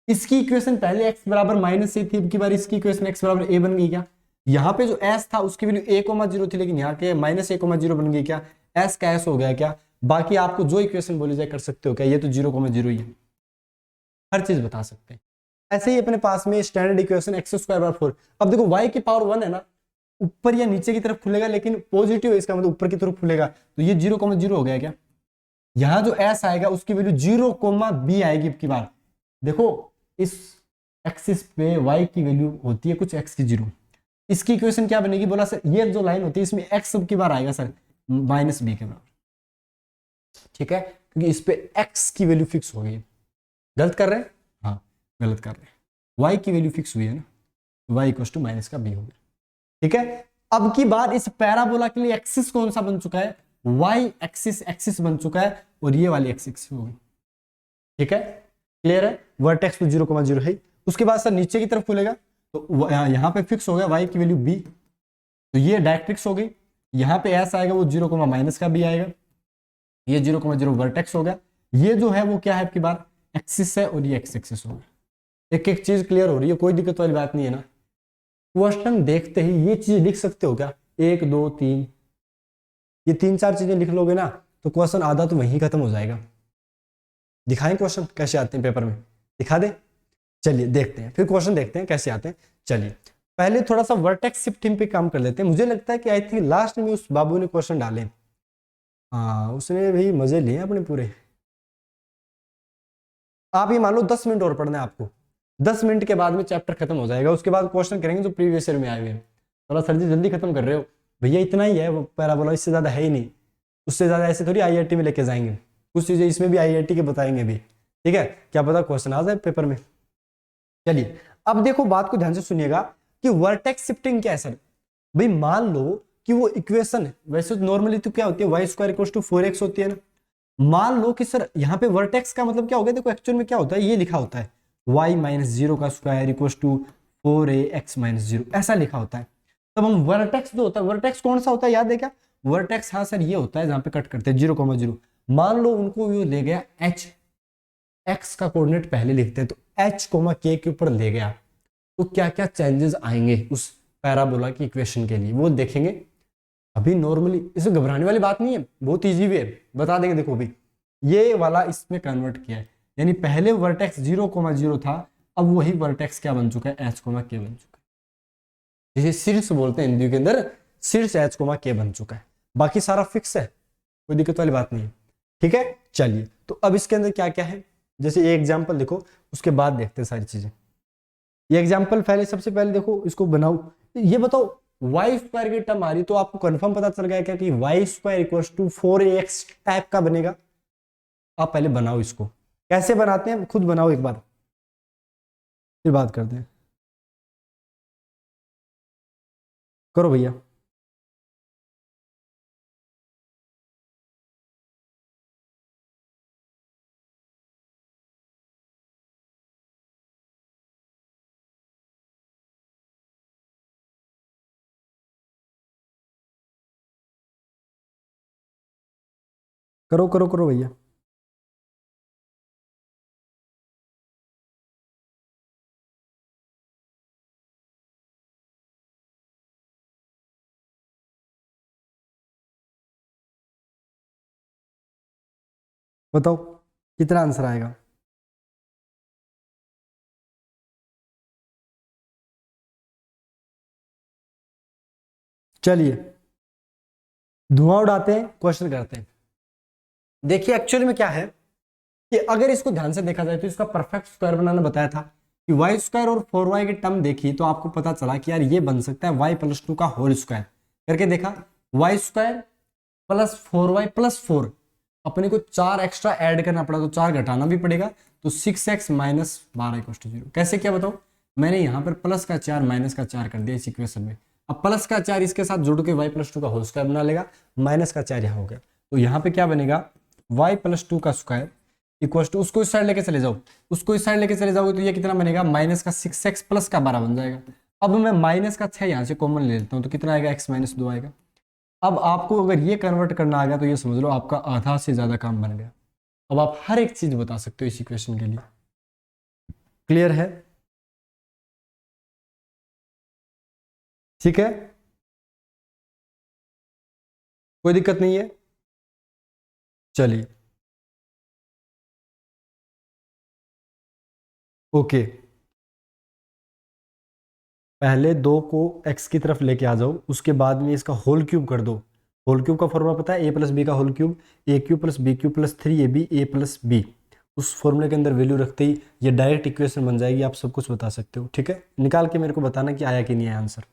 Speaker 1: इसकी इक्वेशन पहले x बराबर माइनस ए थी, अब की बार इसकी इक्वेशन x बराबर a बन गई क्या। यहाँ पे जो s था उसकी वैल्यू a,0 थी, लेकिन यहाँ के -a,0 बन गई क्या, s का s हो गया क्या। बाकी आपको जो इक्वेशन बोली जाए कर सकते हो क्या, ये तो 0,0 ही है, हर चीज बता सकते हैं। ऐसे ही अपने पास में स्टैंडर्ड इक्वेशन x स्क्वायर बराबर 4। अब देखो y की पावर 1 है ना, ऊपर या नीचे की तरफ खुलेगा, लेकिन पॉजिटिव है इसका मतलब ऊपर की तरफ खुलेगा, तो ये 0,0 हो गया क्या। यहां जो s आएगा उसकी वैल्यू 0,b आएगी। अब की बार देखो इस एक्सिस पे y की वैल्यू होती है कुछ x की 0, इसकी इक्वेशन क्या बनेगी, बोला सर ये जो लाइन होती है इसमें x अब की बार आएगा सर -b के बराबर। ठीक है, क्योंकि इस पे x की वैल्यू फिक्स हो गई है। गलत कर रहे हैं, हाँ गलत कर रहे हैं, y की वैल्यू फिक्स हुई है ना, y इक्वल टू माइनस का b हो गया। ठीक है, अब की बार इस पैराबोला के लिए एक्सिस कौन सा बन चुका है, y एक्सिस बन चुका है, और ये वाली एक्सिस हो गई। ठीक है, क्लियर है, वर्टेक्स तो 0,0 है। उसके बाद सर नीचे की तरफ खुलेगा तो यहाँ पे फिक्स हो गया y की वैल्यू b, तो ये डायरेक्ट्रिक्स हो गई। यहाँ पे s आएगा वो 0, माइनस का b आएगा, ये 0,0 वर्टेक्स हो गया। ये जो है वो क्या है आपकी बार एक्सिस है, और ये x एक्सिस हो गया। एक एक चीज क्लियर हो रही है, कोई दिक्कत वाली बात नहीं है ना। क्वेश्चन देखते ही ये चीज लिख सकते हो क्या, 1 2 3, ये 3-4 चीजें लिख लोगे ना तो क्वेश्चन आधा तो वहीं खत्म हो जाएगा। दिखाएं क्वेश्चन कैसे आते हैं पेपर में, दिखा दे। चलिए देखते हैं, फिर क्वेश्चन देखते हैं कैसे आते हैं। चलिए पहले थोड़ा सा वर्टेक्स शिफ्टिंग पे काम कर लेते हैं। मुझे लगता है कि आई थिंक लास्ट में उस बाबू ने क्वेश्चन डाले, हाँ उसने भी मजे लिए अपने पूरे। आप ये मान लो 10 मिनट और पढ़ना है आपको, 10 मिनट के बाद में चैप्टर खत्म हो जाएगा। उसके बाद क्वेश्चन करेंगे जो प्रीवियस ईयर में आए हुए हैं। थोड़ा सर जी जल्दी खत्म कर रहे हो भैया, इतना ही है वो पैराबोला, इससे ज्यादा है ही नहीं। उससे ज्यादा ऐसे थोड़ी आईआईटी में लेके जाएंगे, कुछ चीजें इसमें भी आईआईटी के बताएंगे भी। ठीक है, क्या पता क्वेश्चन आ जाए पेपर में। चलिए अब देखो बात को ध्यान से सुनिएगा कि वर्टेक्स शिफ्टिंग क्या है सर। भाई मान लो कि वो इक्वेशन है, वैसे तो नॉर्मली तो क्या होती है y square equal to 4x होती है ना। मान लो कि सर यहाँ पे वर्टेक्स का मतलब क्या हो गया, देखो एक्चुअल में क्या होता है, ये लिखा होता है y-0 का स्क्वायर इक्वल टू 4ax-0, ऐसा लिखा होता है। तब हम वर्टेक्स जो होता है, वर्टेक्स कौन सा होता है याद है क्या, वर्टेक्स हाँ सर ये होता है जहां पे कट करते हैं 0,0। मान लो उनको ये ले गया h, x का कोऑर्डिनेट पहले लिखते हैं, तो h, k के ऊपर ले गया तो क्या क्या चेंजेस आएंगे उस पैराबोला की इक्वेशन के लिए वो देखेंगे। अभी नॉर्मली इसमें घबराने वाली बात नहीं है, बहुत इजी वे है, बता देंगे। देखो अभी ये वाला इसमें कन्वर्ट किया है, यानी पहले वर्टेक्स 0,0 था, अब वही वर्टेक्स क्या बन चुका है, एच कोमा के बन चुका है, जिसे शीर्ष बोलते हैं हिंदी के अंदर, शीर्ष एच कोमा के बन चुका है। बाकी सारा फिक्स है, कोई दिक्कत वाली बात नहीं है, ठीक है। चलिए तो अब इसके अंदर क्या क्या है, जैसे ये एग्जाम्पल देखो, उसके बाद देखते हैं सारी चीजें। ये एग्जाम्पल पहले, सबसे पहले देखो इसको बनाओ, ये बताओ वाई स्क्वायर की टर्म आ रही, तो आपको कंफर्म पता चल गया क्या कि y square equal to 4ax type का बनेगा। आप पहले बनाओ इसको, कैसे बनाते हैं खुद बनाओ एक बार, फिर बात करते हैं। करो भैया। करो करो करो भैया। बताओ कितना आंसर आएगा। चलिए धुआं उड़ाते हैं, क्वेश्चन करते हैं। देखिए एक्चुअली में क्या है कि अगर इसको ध्यान से देखा जाए तो इसका परफेक्ट स्क्वायर बनाना बताया था कि वाई स्क्वायर और 4y की टर्म देखी तो आपको पता चला कि यार ये बन सकता है y प्लस 2 का होल स्क्वायर। करके देखा, Y square plus 4y plus 4, अपने को 4 एक्स्ट्रा ऐड करना पड़ा तो 4 घटाना भी पड़ेगा, तो 6x माइनस 12 इक्वल टू 0। कैसे क्या बताओ, मैंने यहाँ पर प्लस का 4 माइनस का 4 कर दिया इस इक्वेशन में। अब प्लस का 4 इसके साथ जुड़ के y प्लस 2 का होल स्क्वायर बना लेगा, माइनस का 4 यहाँ हो गया, तो यहाँ पे क्या बनेगा y प्लस 2 का स्क्वायर इक्वल टू, उसको इस साइड लेके चले जाओ, उसको इस साइड लेके चले जाओगे तो ये कितना बनेगा, माइनस का 6x प्लस का 12 बन जाएगा। अब मैं माइनस का 6 यहाँ से कॉमन ले लेता हूँ तो कितना आएगा, x माइनस 2 आएगा। अब आपको अगर ये कन्वर्ट करना आ गया तो ये समझ लो आपका आधा से ज्यादा काम बन गया। अब आप हर एक चीज बता सकते हो इस इक्वेशन के लिए। क्लियर है, ठीक है, कोई दिक्कत नहीं है। चलिए ओके, पहले 2 को x की तरफ लेके आ जाओ, उसके बाद में इसका होल क्यूब कर दो। होल क्यूब का फॉर्मूला पता है, a प्लस बी का whole cube, a cube plus b cube plus 3ab a plus b. उस फॉर्मूले के अंदर वैल्यू रखते ही ये डायरेक्ट इक्वेशन बन जाएगी, आप सब कुछ बता सकते हो। ठीक है, निकाल के मेरे को बताना कि आया कि नहीं आया आंसर।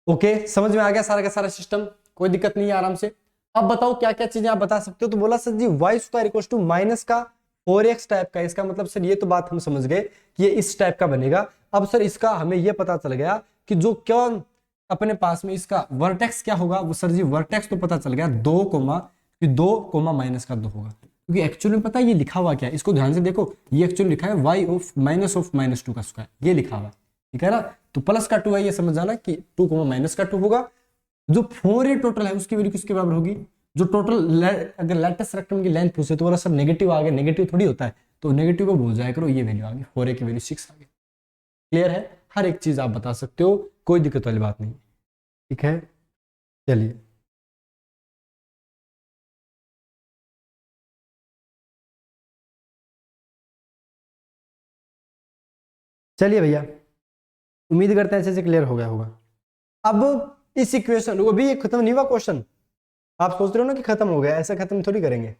Speaker 1: ओके, समझ में आ गया सारा का सारा सिस्टम, कोई दिक्कत नहीं है, आराम से। अब बताओ क्या क्या चीजें आप बता सकते हो। तो बोला sir ji y square equal to minus का 4x टाइप का, इसका मतलब सर ये तो बात हम समझ गए कि ये इस टाइप का बनेगा। अब सर इसका हमें ये पता चल गया कि जो कौन अपने पास में इसका वर्टेक्स क्या होगा, वो सर जी वर्टेक्स तो पता चल गया 2 माइनस का 2 होगा, क्योंकि एक्चुअली में पता है ये लिखा हुआ क्या है, इसको ध्यान से देखो, ये एक्चुअली लिखा है वाई ऑफ माइनस 2 का स्क्वायर, ये लिखा हुआ, ठीक है ना। तो प्लस का 2 है, ये समझ जाना कि 2 माइनस का 2 होगा। जो 4a टोटल है उसकी वैल्यू किसके बराबर होगी, जो टोटल अगर लेटेस्ट रेक्टम की लेंथ पूछे तो बोला सर नेगेटिव आ गया, नेगेटिव थोड़ी होता है, तो नेगेटिव को भूल जाया करो, ये वैल्यू आ गई 4a की वैल्यू 6 आ गई। क्लियर है, हर एक चीज आप बता सकते हो, कोई दिक्कत वाली बात नहीं, ठीक है। चलिए चलिए भैया, उम्मीद करते हैं अच्छे से क्लियर हो गया होगा। अब इस इक्वेशन वो भी खत्म नहीं हुआ क्वेश्चन, आप सोच रहे हो ना कि खत्म हो गया, ऐसा खत्म थोड़ी करेंगे।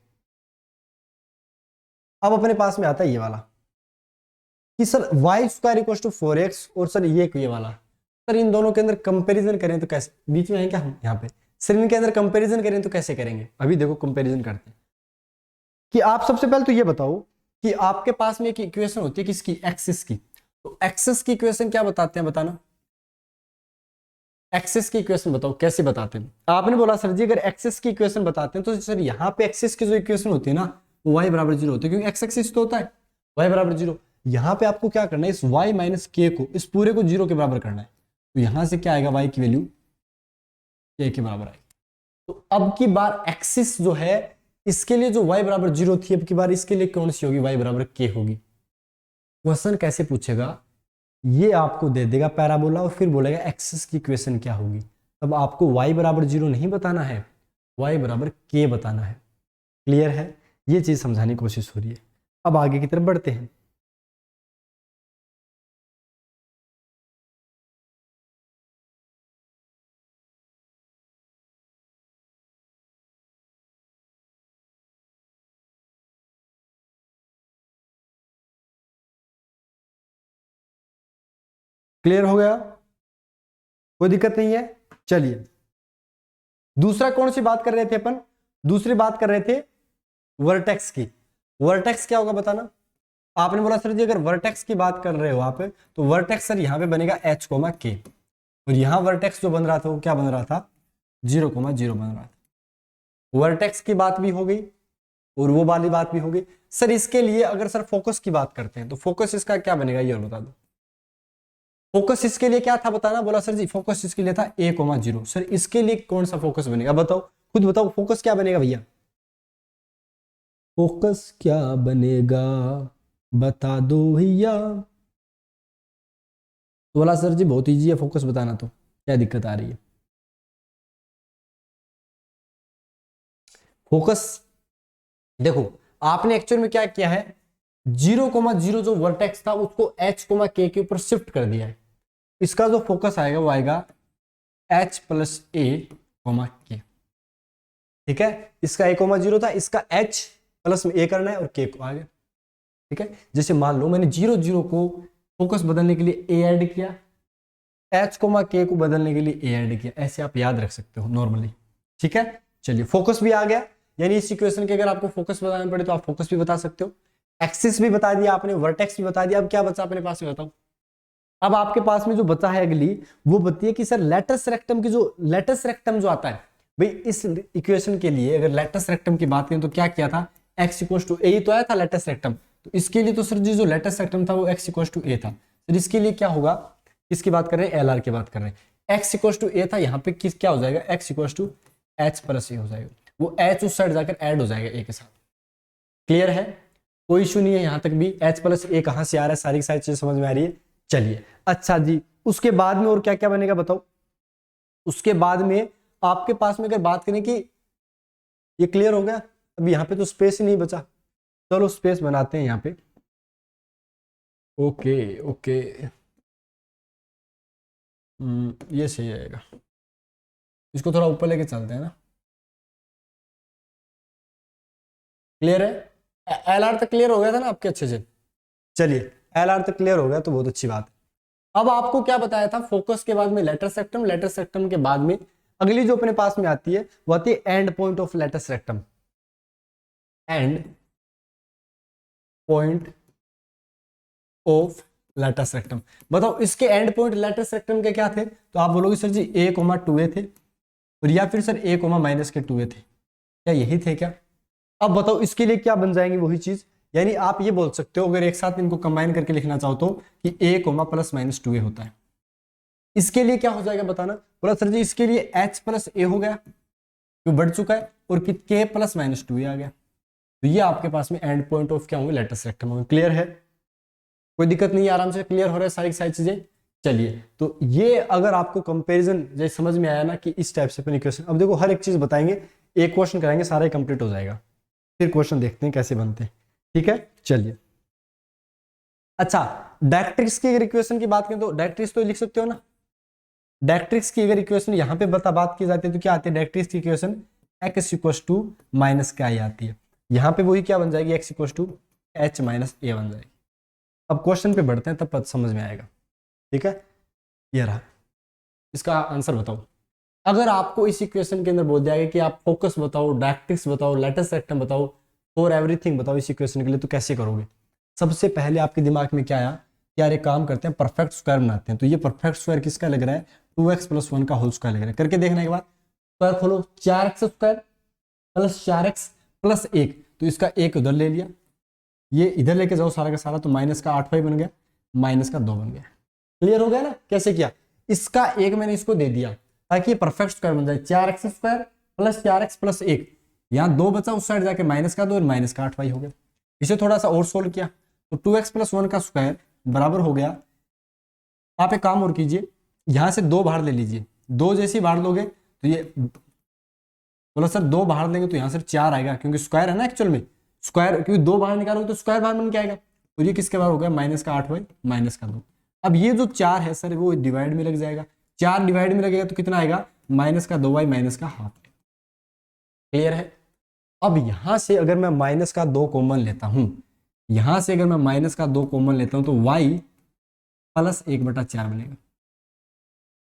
Speaker 1: अब अपने पास में आता है ये वाला कि sir y square equal to 4x, और सर ये वाला, सर इन दोनों के अंदर कंपैरिजन करें तो कैसे, बीच में है क्या हम यहाँ पे, सर इनके अंदर कंपैरिजन करें तो कैसे करेंगे। अभी देखो कंपैरिजन करते हैं कि आप सबसे पहले तो ये बताओ कि आपके पास में एक इक्वेशन होती है किसकी, एक्सिस की, तो एक्सिस की इक्वेशन क्या बताते हैं, बताना। एक्सिस की इक्वेशन बताओ कैसे बताते हैं। आपने बोला सर जी अगर एक्सिस की इक्वेशन बताते हैं तो सर यहाँ पे एक्सिस की जो इक्वेशन होती है ना वो y बराबर 0 होती है, क्योंकि एक्स एक्सिस तो होता है y बराबर 0। यहाँ पे आपको क्या करना है, इस y माइनस के को, इस पूरे को 0 के बराबर करना है, तो यहाँ से क्या आएगा, y की वैल्यू k के बराबर आएगी। तो अब की बार एक्सिस जो है इसके लिए जो y बराबर 0 थी, अब की बार इसके लिए कौन सी होगी, y बराबर k होगी। क्वेश्चन कैसे पूछेगा, ये आपको दे देगा पैराबोला और फिर बोलेगा एक्सिस की इक्वेशन क्या होगी, तब आपको y बराबर 0 नहीं बताना है, y बराबर k बताना है। क्लियर है, ये चीज समझाने की कोशिश हो रही है। अब आगे की तरफ बढ़ते हैं। क्लियर हो गया, कोई दिक्कत नहीं है। चलिए दूसरा कौन सी बात कर रहे थे अपन, दूसरी बात कर रहे थे वर्टेक्स की। वर्टेक्स क्या होगा बताना। आपने बोला सर जी अगर वर्टेक्स की बात कर रहे हो आप, तो वर्टेक्स सर यहाँ पे बनेगा h कोमा k, और यहाँ वर्टेक्स जो बन रहा था वो क्या बन रहा था, 0,0 बन रहा था। वर्टेक्स की बात भी हो गई और वो वाली बात भी हो गई। सर इसके लिए अगर सर फोकस की बात करते हैं तो फोकस इसका क्या बनेगा ये बता दो। फोकस इसके लिए क्या था बताना। बोला सर जी फोकस इसके लिए था a,0। सर इसके लिए कौन सा फोकस बनेगा बताओ, खुद बताओ फोकस क्या बनेगा भैया, फोकस क्या बनेगा बता दो भैया। तो बोला सर जी बहुत ईजी है फोकस बताना, तो क्या दिक्कत आ रही है। फोकस देखो आपने एक्चुअल में क्या किया है, 0,0 जो वर्टेक्स था उसको h,k के ऊपर शिफ्ट कर दिया है। इसका जो फोकस आएगा वो आएगा h प्लस a, k। ठीक है, इसका a,0 था, इसका h प्लस में a करना है और k को आ गया। ठीक है, जैसे मान लो मैंने 0,0 को फोकस बदलने के लिए a ऐड किया, h, k को बदलने के लिए a ऐड किया, ऐसे आप याद रख सकते हो नॉर्मली। ठीक है, चलिए फोकस भी आ गया, यानी इस इक्वेशन के अगर आपको फोकस बताना पड़े तो आप फोकस भी बता सकते हो, एक्सिस भी बता दिया आपने, वर्टेक्स भी बता दिया। अब क्या बचा अपने पास में बताओ। अब आपके पास में जो बचा है अगली वो बताइए कि सर लेटस रेक्टम की जो लेटस रेक्टम जो आता है भाई, इस इक्वेशन के लिए अगर लेटस रेक्टम की बात करें तो क्या किया था, x इक्वल्स टू ए तो आया था लेटस रेक्टम, तो इसके लिए तो सर जी जो लेटस रेक्टम था वो x इक्वल्स टू ए था। सर इसके लिए क्या होगा, किसकी बात कर रहे हैं, LR की बात कर रहे हैं। x इक्वल्स टू ए था, यहाँ पे किस क्या हो जाएगा, x equals to h plus a हो जाएगा, वो h उस साइड जाकर ऐड हो जाएगा a के साथ। क्लियर है, कोई इशू नहीं है यहाँ तक भी। h प्लस ए कहाँ से आ रहा है, सारी सारी चीजें समझ में आ रही है। चलिए अच्छा जी, उसके बाद में और क्या क्या बनेगा बताओ। उसके बाद में आपके पास में अगर बात करें कि ये क्लियर हो गया, अब यहाँ पे तो स्पेस ही नहीं बचा, चलो स्पेस बनाते हैं यहाँ पे। ओके ओके, ये सही रहेगा, इसको थोड़ा ऊपर लेके चलते हैं ना। क्लियर है, LR तक क्लियर हो गया था ना आपके अच्छे से। चलिए LR तक क्लियर हो गया तो बहुत अच्छी बात है। अब आपको क्या बताया था, फोकस के बाद में लेटस रेक्टम, लेटस रेक्टम के बाद में अगली जो अपने पास में आती है वो आती है end point of latus rectum. End point of latus rectum, बताओ इसके एंड पॉइंट लेटस रेक्टम के क्या थे, तो आप बोलोगे सर जी a,2a थे, और या फिर सर a,-2a थे, क्या यही थे क्या। अब बताओ इसके लिए क्या बन जाएंगे वही चीज, यानी आप ये बोल सकते हो अगर एक साथ इनको कंबाइन करके लिखना चाहो तो कि a,+-2a होता है। इसके लिए क्या हो जाएगा बताना। बोला सर जी इसके लिए h प्लस ए हो गया जो बढ़ चुका है, और k+-2a आ गया, तो ये आपके पास में एंड पॉइंट ऑफ क्या होंगे, लेटस रेक्टम होंगे। क्लियर है, कोई दिक्कत नहीं है, आराम से क्लियर हो रहा है सारी सारी चीजें। चलिए तो ये अगर आपको कंपैरिजन जैसे समझ में आया ना कि इस टाइप से अपन इक्वेशन, अब देखो हर एक चीज बताएंगे, एक क्वेश्चन कराएंगे सारा ही कंप्लीट हो जाएगा, फिर क्वेश्चन देखते हैं कैसे बनते हैं। ठीक है चलिए, अच्छा डायरेक्ट्रिक्स की अगर इक्वेशन की बात करें तो डायरेक्ट्रिक्स तो लिख सकते हो ना। डायरेक्ट्रिक्स की अगर इक्वेशन यहाँ पे बात की जाती है तो क्या आती है डायरेक्ट्रिक्स की equation, x equals to minus क्या आती है, यहाँ पे वही क्या बन जाएगी, x equals to h minus a बन जाएगी। अब क्वेश्चन पे बढ़ते हैं तब पता समझ में आएगा। ठीक है, ये रहा, इसका आंसर बताओ। अगर आपको इस इक्वेशन के अंदर बोल दिया गया कि आप फोकस बताओ, डायरेक्ट्रिक्स बताओ, लेटस रेक्टम बताओ, फॉर एवरीथिंग बताओ इस इक्वेशन के लिए, तो कैसे करोगे। सबसे पहले आपके दिमाग में क्या आया, यार एक काम करते हैं परफेक्ट स्क्वायर बनाते हैं। तो ये परफेक्ट स्क्वायर किसका लग रहा है, 2x+1 का होल स्क्वायर लग रहा है। करके देखने के बाद स्क्वायर खोलो, 4x square plus 4x plus 1, तो इसका एक उधर ले लिया, ये इधर लेके जाओ सारा का सारा, तो माइनस का 8y बन गया, माइनस का 2 बन गया। क्लियर हो गया ना कैसे किया, इसका एक मैंने इसको दे दिया ताकि ये परफेक्ट स्क्वायर बन जाए, 4x square plus 4x plus 1, यहाँ 2 बचा, उस साइड जाके माइनस का 2 और माइनस का 8y हो गया। इसे थोड़ा सा और सोल्व किया तो 2x+1 का स्क्वायर बराबर हो गया, आप एक काम और कीजिए, यहां से 2 बाहर ले लीजिए, 2 जैसी बाहर लोगे तो ये बोला सर 2 बाहर लेंगे तो यहां से 4 आएगा, क्योंकि स्क्वायर है ना एक्चुअल में, स्क्वायर, क्योंकि 2 बाहर निकालोगे तो स्क्वायर बाहर बन के आएगा, और ये किसके बाहर हो गया, -8 माइनस का 2। अब ये जो 4 है सर वो डिवाइड में लग जाएगा, 4 डिवाइड में लगेगा तो कितना आएगा, -2y माइनस का हाफ। क्लियर है। अब यहां से अगर मैं -2 कॉमन लेता हूं, यहां से अगर मैं -2 कॉमन लेता हूं तो y प्लस 1/4 बनेगा।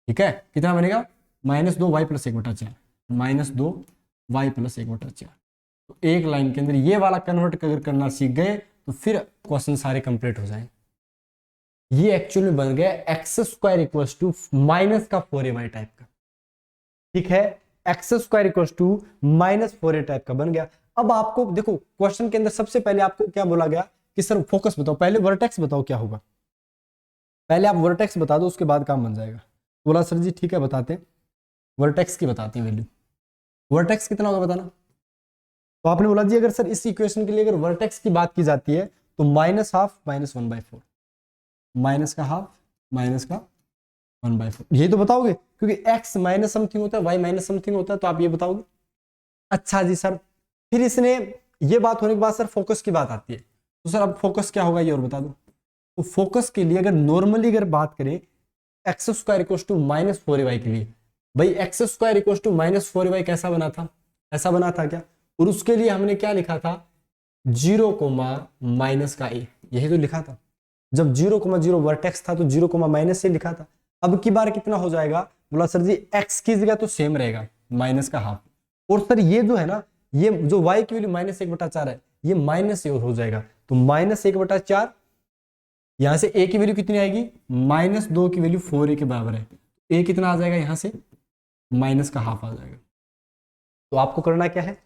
Speaker 1: ठीक है, कितना बनेगा, -2y प्लस 1/4, -2y प्लस 1/4। तो एक लाइन के अंदर ये वाला कन्वर्ट अगर करना सीख गए तो फिर क्वेश्चन सारे कंप्लीट हो जाएंगे। ये एक्चुअली में बन गया x² इक्वल्स टू माइनस का 4ay टाइप का। ठीक है, x² equals to -4a type का बन गया। अब आपको देखो क्वेश्चन के अंदर सबसे पहले आपको क्या बोला गया कि सर फोकस बताओ, पहले वर्टेक्स बताओ क्या होगा, पहले आप वर्टेक्स बता दो उसके बाद काम बन जाएगा। बोला सर जी ठीक है बताते हैं, वर्टेक्स की बताते हैं वैल्यू। वर्टेक्स कितना होगा बताना। तो आपने बोला जी अगर सर इस इक्वेशन के लिए अगर वर्टेक्स की बात की जाती है तो -½ -1/4, माइनस का हाफ माइनस का 1/4, यही तो बताओगे क्योंकि x माइनस समथिंग होता है, y माइनस समथिंग होता है, तो आप ये बताओगे। अच्छा जी सर, फिर इसने ये बात होने के बाद सर फोकस की बात आती है, तो सर अब फोकस क्या होगा ये और बता दो। तो फोकस के लिए अगर नॉर्मली अगर बात करें x² इक्वल्स टू -4ay के लिए, भाई x² इक्वल्स टू -4ay कैसा बना था, ऐसा बना था क्या, और उसके लिए हमने क्या लिखा था, 0, माइनस का a, यही तो लिखा था। जब 0,0 वर्टेक्स था तो 0, से लिखा था। अब की बार कितना हो जाएगा, बोला सर जी x की जगह तो सेम रहेगा, माइनस का हाफ, और सर ये जो है ना, ये जो y की वैल्यू -1/4 है, ये माइनस और हो जाएगा, तो -1/4, यहां से a की वैल्यू कितनी आएगी, -2 की वैल्यू 4a के बराबर है, a कितना आ जाएगा यहां से, माइनस का हाफ आ जाएगा। तो आपको करना क्या है,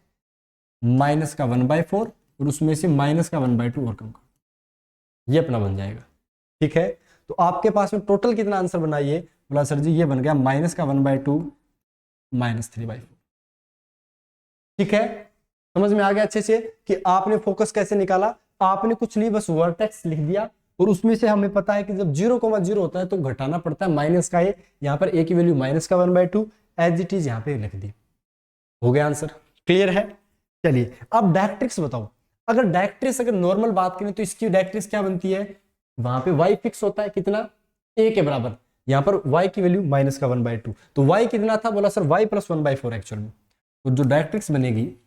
Speaker 1: -1/4 और उसमें से -1/2 और कम कर, ये अपना बन जाएगा। ठीक है, तो आपके पास में टोटल कितना आंसर बना, ये बोला सर जी ये बन गया -1/2 -3/4। ठीक है, समझ में आ गया अच्छे से कि आपने फोकस कैसे निकाला, आपने कुछ नहीं बस वर्टेक्स लिख दिया, और उसमें से हमें पता है कि जब 0,0 होता है तो घटाना पड़ता है माइनस का a, यहाँ पर a की वैल्यू -1/2 एज इट इज यहाँ पे लिख दी, हो गया आंसर। क्लियर है। चलिए अब डायरेक्ट्रिक्स बताओ, अगर डायरेक्ट्रिक्स अगर नॉर्मल बात करें तो इसकी डायरेक्ट्रिक्स क्या बनती है, वहां पे y फिक्स होता है कितना, a के बराबर, यहाँ पर y की वैल्यू -1/2, तो y कितना था, बोला सर y प्लस 1/4 एक्चुअल में, तो जो डायरेक्ट्रिक्स बनेगी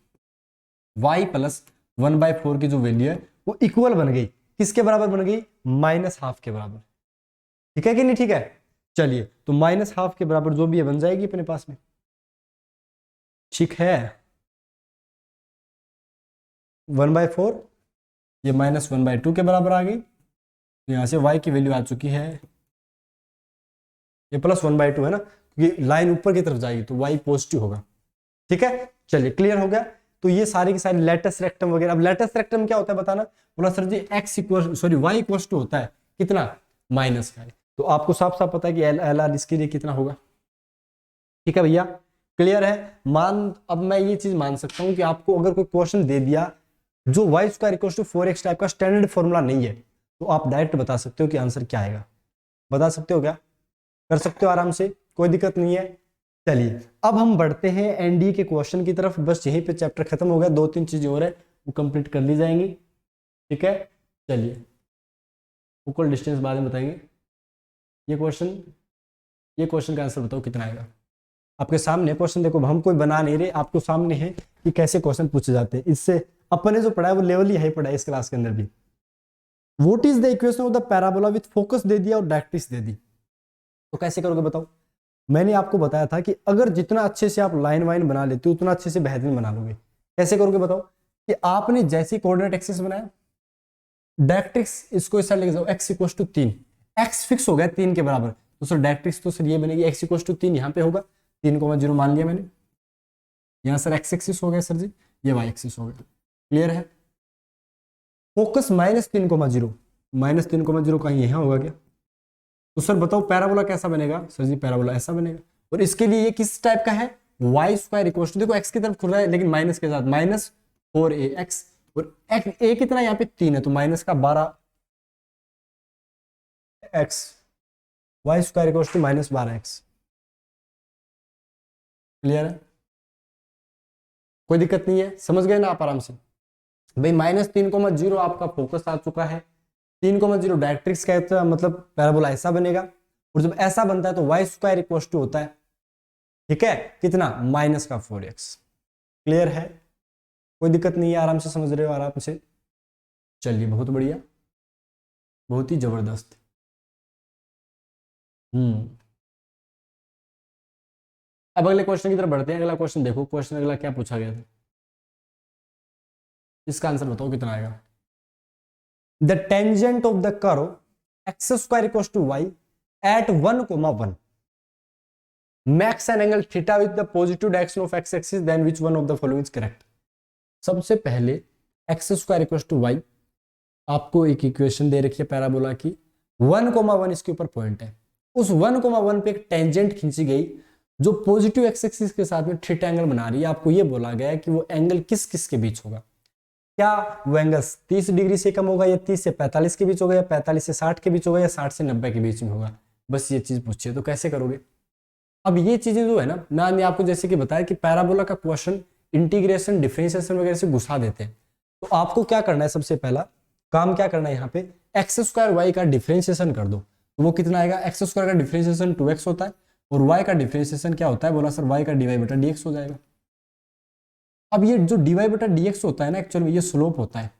Speaker 1: y प्लस 1/4 की जो वैल्यू है वो इक्वल बन गई, किसके बराबर बन गई, -½ के बराबर। ठीक है कि नहीं, ठीक है। चलिए तो -½ के बराबर जो भी है बन जाएगी अपने पास में। ठीक है, 1/4 ये -1/2 के बराबर आ गई, तो यहां से y की वैल्यू आ चुकी है, ये +1/2 है ना, क्योंकि लाइन ऊपर की तरफ जाएगी तो y पॉजिटिव होगा। ठीक है, चलिए क्लियर हो गया। तो ये सारी की सारी लेटस रेक्टम वगैरह। अब लेटस रेक्टम क्या होता है बताना, बोला sir ji y equal to होता है कितना, माइनस का, तो आपको साफ साफ पता है कि LR इसके लिए कितना होगा। ठीक है भैया, क्लियर है। अब मैं ये चीज मान सकता हूं कि आपको अगर कोई क्वेश्चन दे दिया जो y² equal to 4x type का स्टैंडर्ड फॉर्मूला नहीं है, तो आप डायरेक्ट बता सकते हो कि आंसर क्या आएगा, बता सकते हो क्या, कर सकते हो आराम से, कोई दिक्कत नहीं है। चलिए अब हम बढ़ते हैं एनडी के क्वेश्चन की तरफ, बस यहीं पे चैप्टर खत्म हो गया, 2-3 चीजें और है वो कंप्लीट कर ली जाएंगी। ठीक है, चलिए फोकल डिस्टेंस बाद में बताएंगे। ये क्वेश्चन का आंसर बताओ कितना आएगा। आपके सामने क्वेश्चन देखो, हम कोई बना नहीं रहे, आपको सामने है कि कैसे क्वेश्चन पूछे जाते हैं। इससे अपने जो पढ़ा है वो लेवल ही है पढ़ा है इस क्लास के अंदर भी। What is the equation of the parabola with focus दे दिया और डायरेक्ट्रिक्स दे दी, तो कैसे करोगे बताओ। मैंने आपको बताया था कि अगर जितना अच्छे से आप लाइन वाइन बना लेते हो उतना अच्छे से बेहतरीन बना लोगे। कैसे करोगे बताओ, कि आपने जैसे कोऑर्डिनेट एक्सिस बनाया, डायरेक्ट्रिक्स इसको इस साइड लेके जाओ, x equal to 3, x fix हो गया 3 के बराबर, तो सर डायरेक्ट्रिक्स तो सर ये बनेगी x इक्वल टू 3, यहाँ पे होगा 3,0 मान लिया मैंने, यहाँ सर x एक्सिस हो गया सर जी, ये y एक्सिस हो गया। क्लियर है। फोकस -3,0, -3,0 कहीं यहाँ होगा क्या, तो सर बताओ पैराबोला कैसा बनेगा, सर जी पैराबोला ऐसा बनेगा, और इसके लिए ये किस टाइप का है, y² इक्वल टू, देखो x की तरफ खुल रहा है लेकिन माइनस के साथ, -4ax, और a कितना यहाँ पे 3 है, तो -12x, y² equal to -12x। Clear है, कोई दिक्कत नहीं है, समझ गए ना आप आराम से। भाई -3,0 आपका फोकस आ चुका है, 3,0 डायरेक्ट्रिक्स का मतलब पैराबोला ऐसा बनेगा, और जब ऐसा बनता है तो वाई स्क्वायर इक्वल टू होता है, ठीक है, कितना, -4x। क्लियर है, कोई दिक्कत नहीं है, आराम से समझ रहे हो, आराम से। चलिए बहुत बढ़िया, बहुत ही जबरदस्त। अब अगले क्वेश्चन की तरफ बढ़ते हैं। अगला क्वेश्चन देखो, क्वेश्चन अगला क्या पूछा गया था, इसका आंसर बताओ कितना आएगा। The tangent of the curve x square equals to y at 1,1 makes an angle theta with the positive direction of x axis, then which one of the following is correct। सबसे पहले x square equals to y, आपको एक equation दे रखी है parabola की, 1,1 इसके ऊपर point है, उस 1,1 पे एक टेंजेंट खींची गई जो पॉजिटिव एक्स एक्सिस के साथ में थीटा एंगल बना रही है। आपको ये बोला गया है कि वो एंगल किस किस के बीच होगा, क्या वो एंगल 30 डिग्री से कम होगा, या 30 से 45 के बीच होगा, या 45 से 60 के बीच होगा, या 60 से 90 के बीच में होगा। बस ये चीज पूछिए, तो कैसे करोगे। अब ये चीजें जो है ना, मैंने आपको जैसे कि बताया कि पैराबोला का क्वेश्चन इंटीग्रेशन डिफरेंशिएशन वगैरह से घुसा देते हैं, तो आपको क्या करना है, सबसे पहला काम क्या करना है, यहाँ पे एक्स स्क्वायर वाई का डिफरेंशिएशन कर दो, तो वो कितना आएगा, एक्स स्क्वायर का डिफरेंशिएशन 2x होता है, और वाई का डिफरेंशिएशन क्या होता है, बोला सर वाई का डीवाई बटा dx हो जाएगा। अब ये जो डीवाई बटा dx होता है ना, एक्चुअल में ये स्लोप होता है।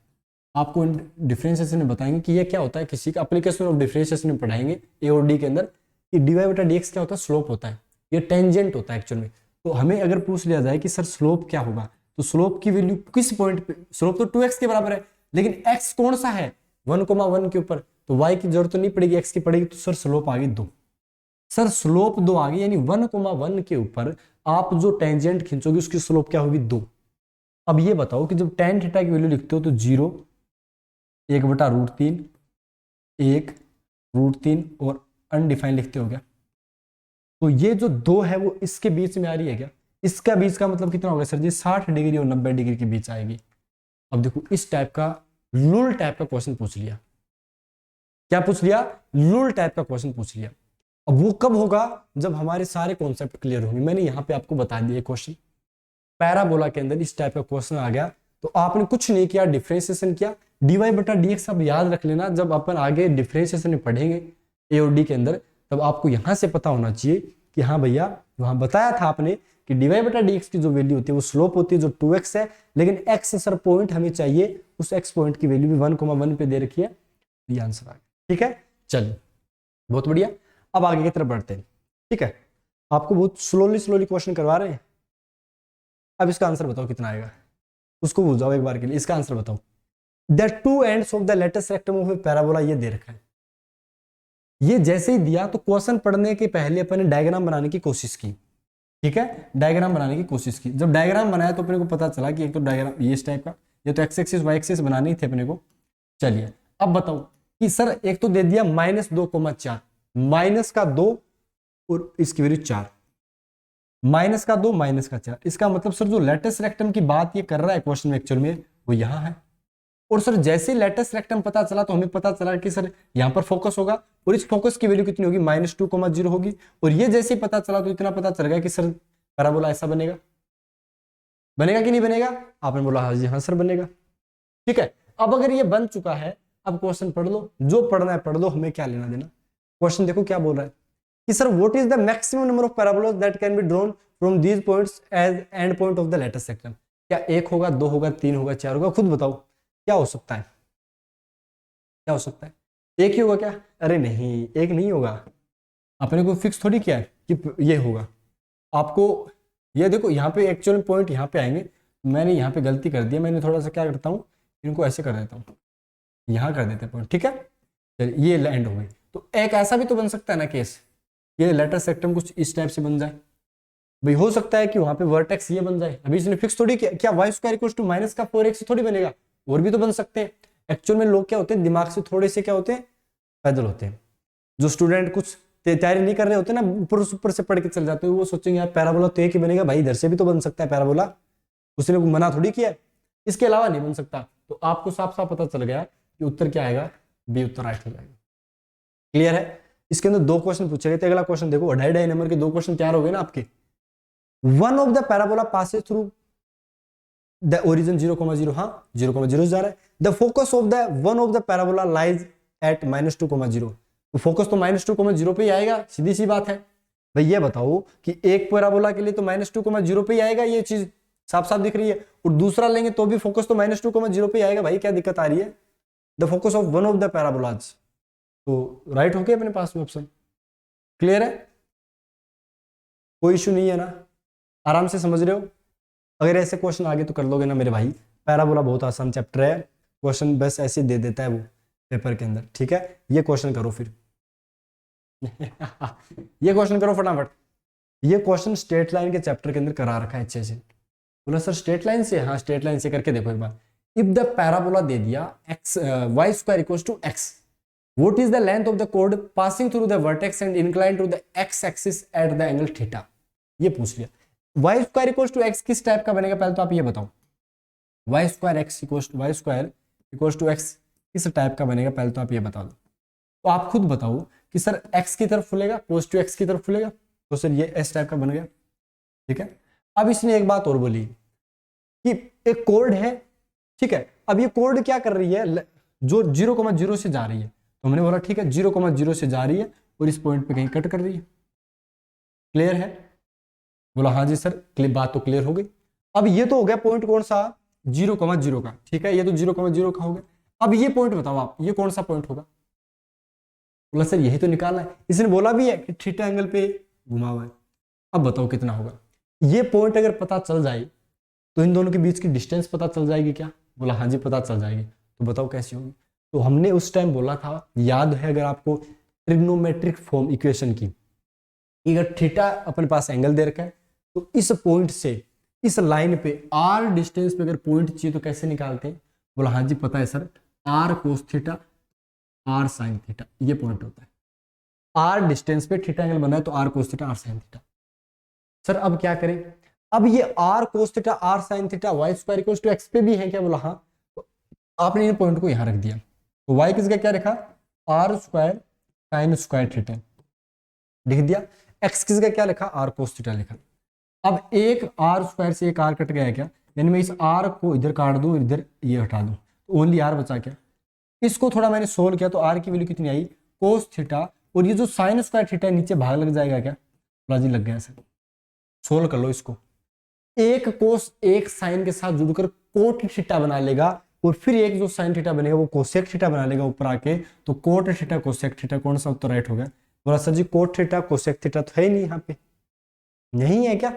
Speaker 1: आपको डिफरेंशिएशन में बताएंगे कि ये क्या होता है, किसी का एप्लीकेशन ऑफ डिफरेंशिएशन में पढ़ाएंगे ए और डी के अंदर, कि डीवाई बटा dx क्या होता है, स्लोप होता है, ये टेंजेंट होता है एक्चुअल में। तो हमें अगर पूछ लिया जाए कि सर स्लोप क्या होगा, तो स्लोप की वैल्यू किस पॉइंट पे, स्लोप तो 2x के बराबर है, लेकिन x कौन सा है, 1,1 के ऊपर, तो y की जरूरत तो नहीं पड़ेगी, x की पड़ेगी, तो सर स्लोप आ गई 2। सर स्लोप 2 आ गई, यानी 1,1 के ऊपर आप जो टेंजेंट खींचोगे उसकी स्लोप क्या होगी, 2। अब ये बताओ कि जब tan थीटा की वैल्यू लिखते हो तो 0, 1/√3, 1√3 और अनडिफाइंड लिखते हो क्या, तो ये जो 2 है वो इसके बीच में आ रही है क्या, इसका बीच का मतलब कितना होगा सर जी, 60 डिग्री और 90 डिग्री के बीच आएगी। अब देखो इस टाइप का लूल टाइप का क्वेश्चन पूछ लिया, क्या पूछ लिया, लूल टाइप का क्वेश्चन पूछ लिया। अब वो कब होगा, जब हमारे सारे कॉन्सेप्ट क्लियर होंगे। मैंने यहाँ पे आपको बता दिया क्वेश्चन, पैराबोला के अंदर इस टाइप का क्वेश्चन आ गया तो आपने कुछ नहीं किया, डिफरेंशिएशन किया, डीवाई बटा dx आप याद रख लेना, जब अपन आगे डिफरेंशिएशन में पढ़ेंगे ए और डी के अंदर, तब आपको यहां से पता होना चाहिए कि हाँ भैया, वहां बताया था आपने कि डीवाई बटा dx की जो वैल्यू होती है वो स्लोप होती है जो 2x है, लेकिन x सर पॉइंट हमें चाहिए, उस x पॉइंट की वैल्यू भी 1,1 पे दे रखी है, ये आंसर आ गया। ठीक है, चलिए बहुत बढ़िया, अब आगे की तरफ बढ़ते हैं। ठीक है, आपको बहुत स्लोली क्वेश्चन करवा रहे हैं। अब इसका आंसर बताओ कितना आएगा, उसको भूल जाओ एक बार के लिए, इसका आंसर बताओ। The two ends of the latus rectum of A parabola, ये दे रखा है। ये जैसे ही दिया तो क्वेश्चन पढ़ने के पहले अपने डायग्राम बनाने की कोशिश की। ठीक है, डायग्राम बनाने की कोशिश की, जब डायग्राम बनाया तो अपने को पता चला कि एक तो डायग्राम ये इस टाइप का, ये तो एक्स एक्सिस वाई एक्सिस बनाने ही थे अपने को। चलिए अब बताओ कि सर एक तो दे दिया -2,4, -2 और इसकी वैल्यू 4, -2 -4, इसका मतलब सर जो लेटेस्ट रेक्टम की बात ये कर रहा है क्वेश्चन में एक्चुअल में वो यहाँ है। और सर जैसे लेटेस्ट रेक्टम पता चला तो हमें पता चला कि सर यहाँ पर फोकस होगा, और इस फोकस की वैल्यू कितनी होगी, -2,0 होगी। और ये जैसे ही पता चला तो इतना पता चल गया कि सर पैराबोला ऐसा बनेगा, बनेगा कि नहीं बनेगा, आपने बोला हाँ जी हाँ सर बनेगा। ठीक है, अब अगर ये बन चुका है, अब क्वेश्चन पढ़ लो, जो पढ़ना है पढ़ लो, हमें क्या लेना देना। क्वेश्चन देखो क्या बोल रहा है कि sir what is the maximum number of parabolas that can be drawn from these points as end point of the latus rectum. क्या 1 होगा, 2 होगा, 3 होगा, 4 होगा, खुद बताओ क्या हो सकता है, क्या हो सकता है, एक ही होगा क्या, अरे नहीं एक नहीं होगा, अपने को फिक्स थोड़ी किया है कि ये होगा। आपको ये देखो यहाँ पे एक्चुअल पॉइंट यहाँ पे आएंगे, मैंने यहाँ पे गलती कर दिया, मैंने थोड़ा सा क्या करता हूँ, इनको ऐसे कर देता हूँ, यहाँ कर देते पॉइंट। ठीक है, चलिए ये लैंड हो गई। तो एक ऐसा भी तो बन सकता है ना केस, ये लेटेस्ट रेक्टम कुछ इस टाइप से बन जाए, भाई हो सकता है कि वहां पे वर्टेक्स ये बन जाए। अभी इसने फिक्स थोड़ी किया, क्या Y square equal to -4x थोड़ी बनेगा, और भी तो बन सकते हैं। एक्चुअल में लोग क्या होते हैं, दिमाग से थोड़े से क्या होते हैं, पैदल होते हैं। जो स्टूडेंट कुछ तैयारी नहीं कर रहे होते ना, ऊपर से पढ़ के चल जाते हैं, वो सोचेंगे यार पैराबोला तो एक ही बनेगा, भाई इधर से भी तो बन सकता है पैराबोला, उसने मना थोड़ी किया, इसके अलावा नहीं बन सकता। तो आपको साफ साफ पता चल गया कि उत्तर क्या आएगा, बी उत्तर राइट हो जाएगा। क्लियर है, इसके अंदर 2 क्वेश्चन पूछे गए थे। अगला क्वेश्चन देखो, 2.5 नंबर के 2 क्वेश्चन तैयार हो गए ना आपके। One of the parabola passes through the origin 0,0, हाँ 0,0 जा रहा है। The focus of the one of the parabola lies at -2,0, तो फोकस तो -2,0 पे ही आएगा, सीधी सी बात है। भाई ये बताओ कि एक पैराबोला के लिए तो -2,0 पे ही आएगा, ये चीज साफ साफ दिख रही है, और दूसरा लेंगे तो भी फोकस तो -2,0 पे ही आएगा। भाई क्या दिक्कत आ रही है? The focus of one of the parabolas, तो राइट हो गया अपने पास में ऑप्शन। क्लियर है? कोई इशू नहीं है ना? आराम से समझ रहे हो? अगर ऐसे क्वेश्चन आगे तो कर लोगे ना मेरे भाई। पैराबोला बहुत आसान चैप्टर है, क्वेश्चन बस ऐसे दे देता है वो पेपर के अंदर, ठीक है? ये क्वेश्चन करो फिर ये क्वेश्चन करो फटाफट। ये क्वेश्चन स्ट्रेट लाइन के चैप्टर के अंदर करा रखा है अच्छे से। बोला सर स्ट्रेट लाइन से? हाँ स्ट्रेट लाइन से करके देखो एक बार। इफ द पैराबोला दे दिया x y square equals to x, what is the length of the कोड passing through the vertex and incline to the x axis at the angle theta, ये पूछ लिया। y square equals to x किस type का बनेगा पहले तो आप ये बताओ। y square equals to x किस टाइप का बनेगा पहले तो आप ये बता दो। तो आप खुद बताओ कि सर x की तरफ फुलेगा, पॉजिटिव x की तरफ फुलेगा, तो सर ये s टाइप का बन गया, ठीक है? अब इसने एक बात और बोली कि एक कोड है, ठीक है? अब ये कोड क्या कर रही है, जो 0,0 से जा रही है, तो हमने बोला ठीक है 0,0 से जा रही है और इस पॉइंट पे कहीं कट कर रही है। क्लियर है? बोला हाँ जी सर, बात तो क्लियर हो गई। अब ये तो हो गया पॉइंट कौन सा, 0,0 का, ठीक है? ये तो 0,0 का हो गया। अब ये पॉइंट बताओ आप, ये कौन सा पॉइंट होगा? बोला सर यही तो निकालना है। इसने बोला भी है कि थीटा एंगल पे घुमा हुआ है। अब बताओ कितना होगा? ये पॉइंट अगर पता चल जाए तो इन दोनों के बीच की डिस्टेंस पता चल जाएगी क्या? बोला हाँ जी पता चल जाएगी। तो बताओ कैसी होगी? तो हमने उस टाइम बोला था, याद है अगर आपको, ट्रिग्नोमेट्रिक फॉर्म इक्वेशन की, अगर थीटा अपने पास एंगल दे रखा है तो इस पॉइंट से इस लाइन पे r डिस्टेंस पे अगर पॉइंट चाहिए तो कैसे निकालते हैं? बोला हाँ जी पता है sir, r cos theta r sin theta, ये पॉइंट होता है। r डिस्टेंस पे थीटा एंगल बना है तो r cos theta r sin theta. Sir अब क्या करें? अब ये r cos theta r sin theta y square equals to x पे भी है क्या? बोला हाँ। तो आपने इन पॉइंट को यहां रख दिया, तो y किसका क्या रखा, r square sin square theta लिख दिया, x किसका क्या लिखा, r cos थीटा लिखा। अब एक r स्क्वायर से एक r कट गया क्या, यानी मैं इस r को इधर काट दूं, इधर ये हटा दूं, तो ओनली r बचा क्या? इसको थोड़ा मैंने सोल्व किया तो r की वैल्यू कितनी आई, cos थीटा, और ये जो sin स्क्वायर थीटा नीचे भाग लग जाएगा क्या? बोला जी लग गया सर। सोल्व कर लो इसको। एक कोस एक साइन के साथ जुड़कर कोट थीटा बना लेगा, और फिर एक जो साइन थीटा बनेगा वो कोसेक थीटा बना लेगा ऊपर आके, तो कोट थीटा कोसेक थीटा कौन सा उत्तर राइट हो गया? बोला सर जी कोट थीटा कोसेक थीटा तो है ही नहीं, यहाँ पे नहीं है क्या?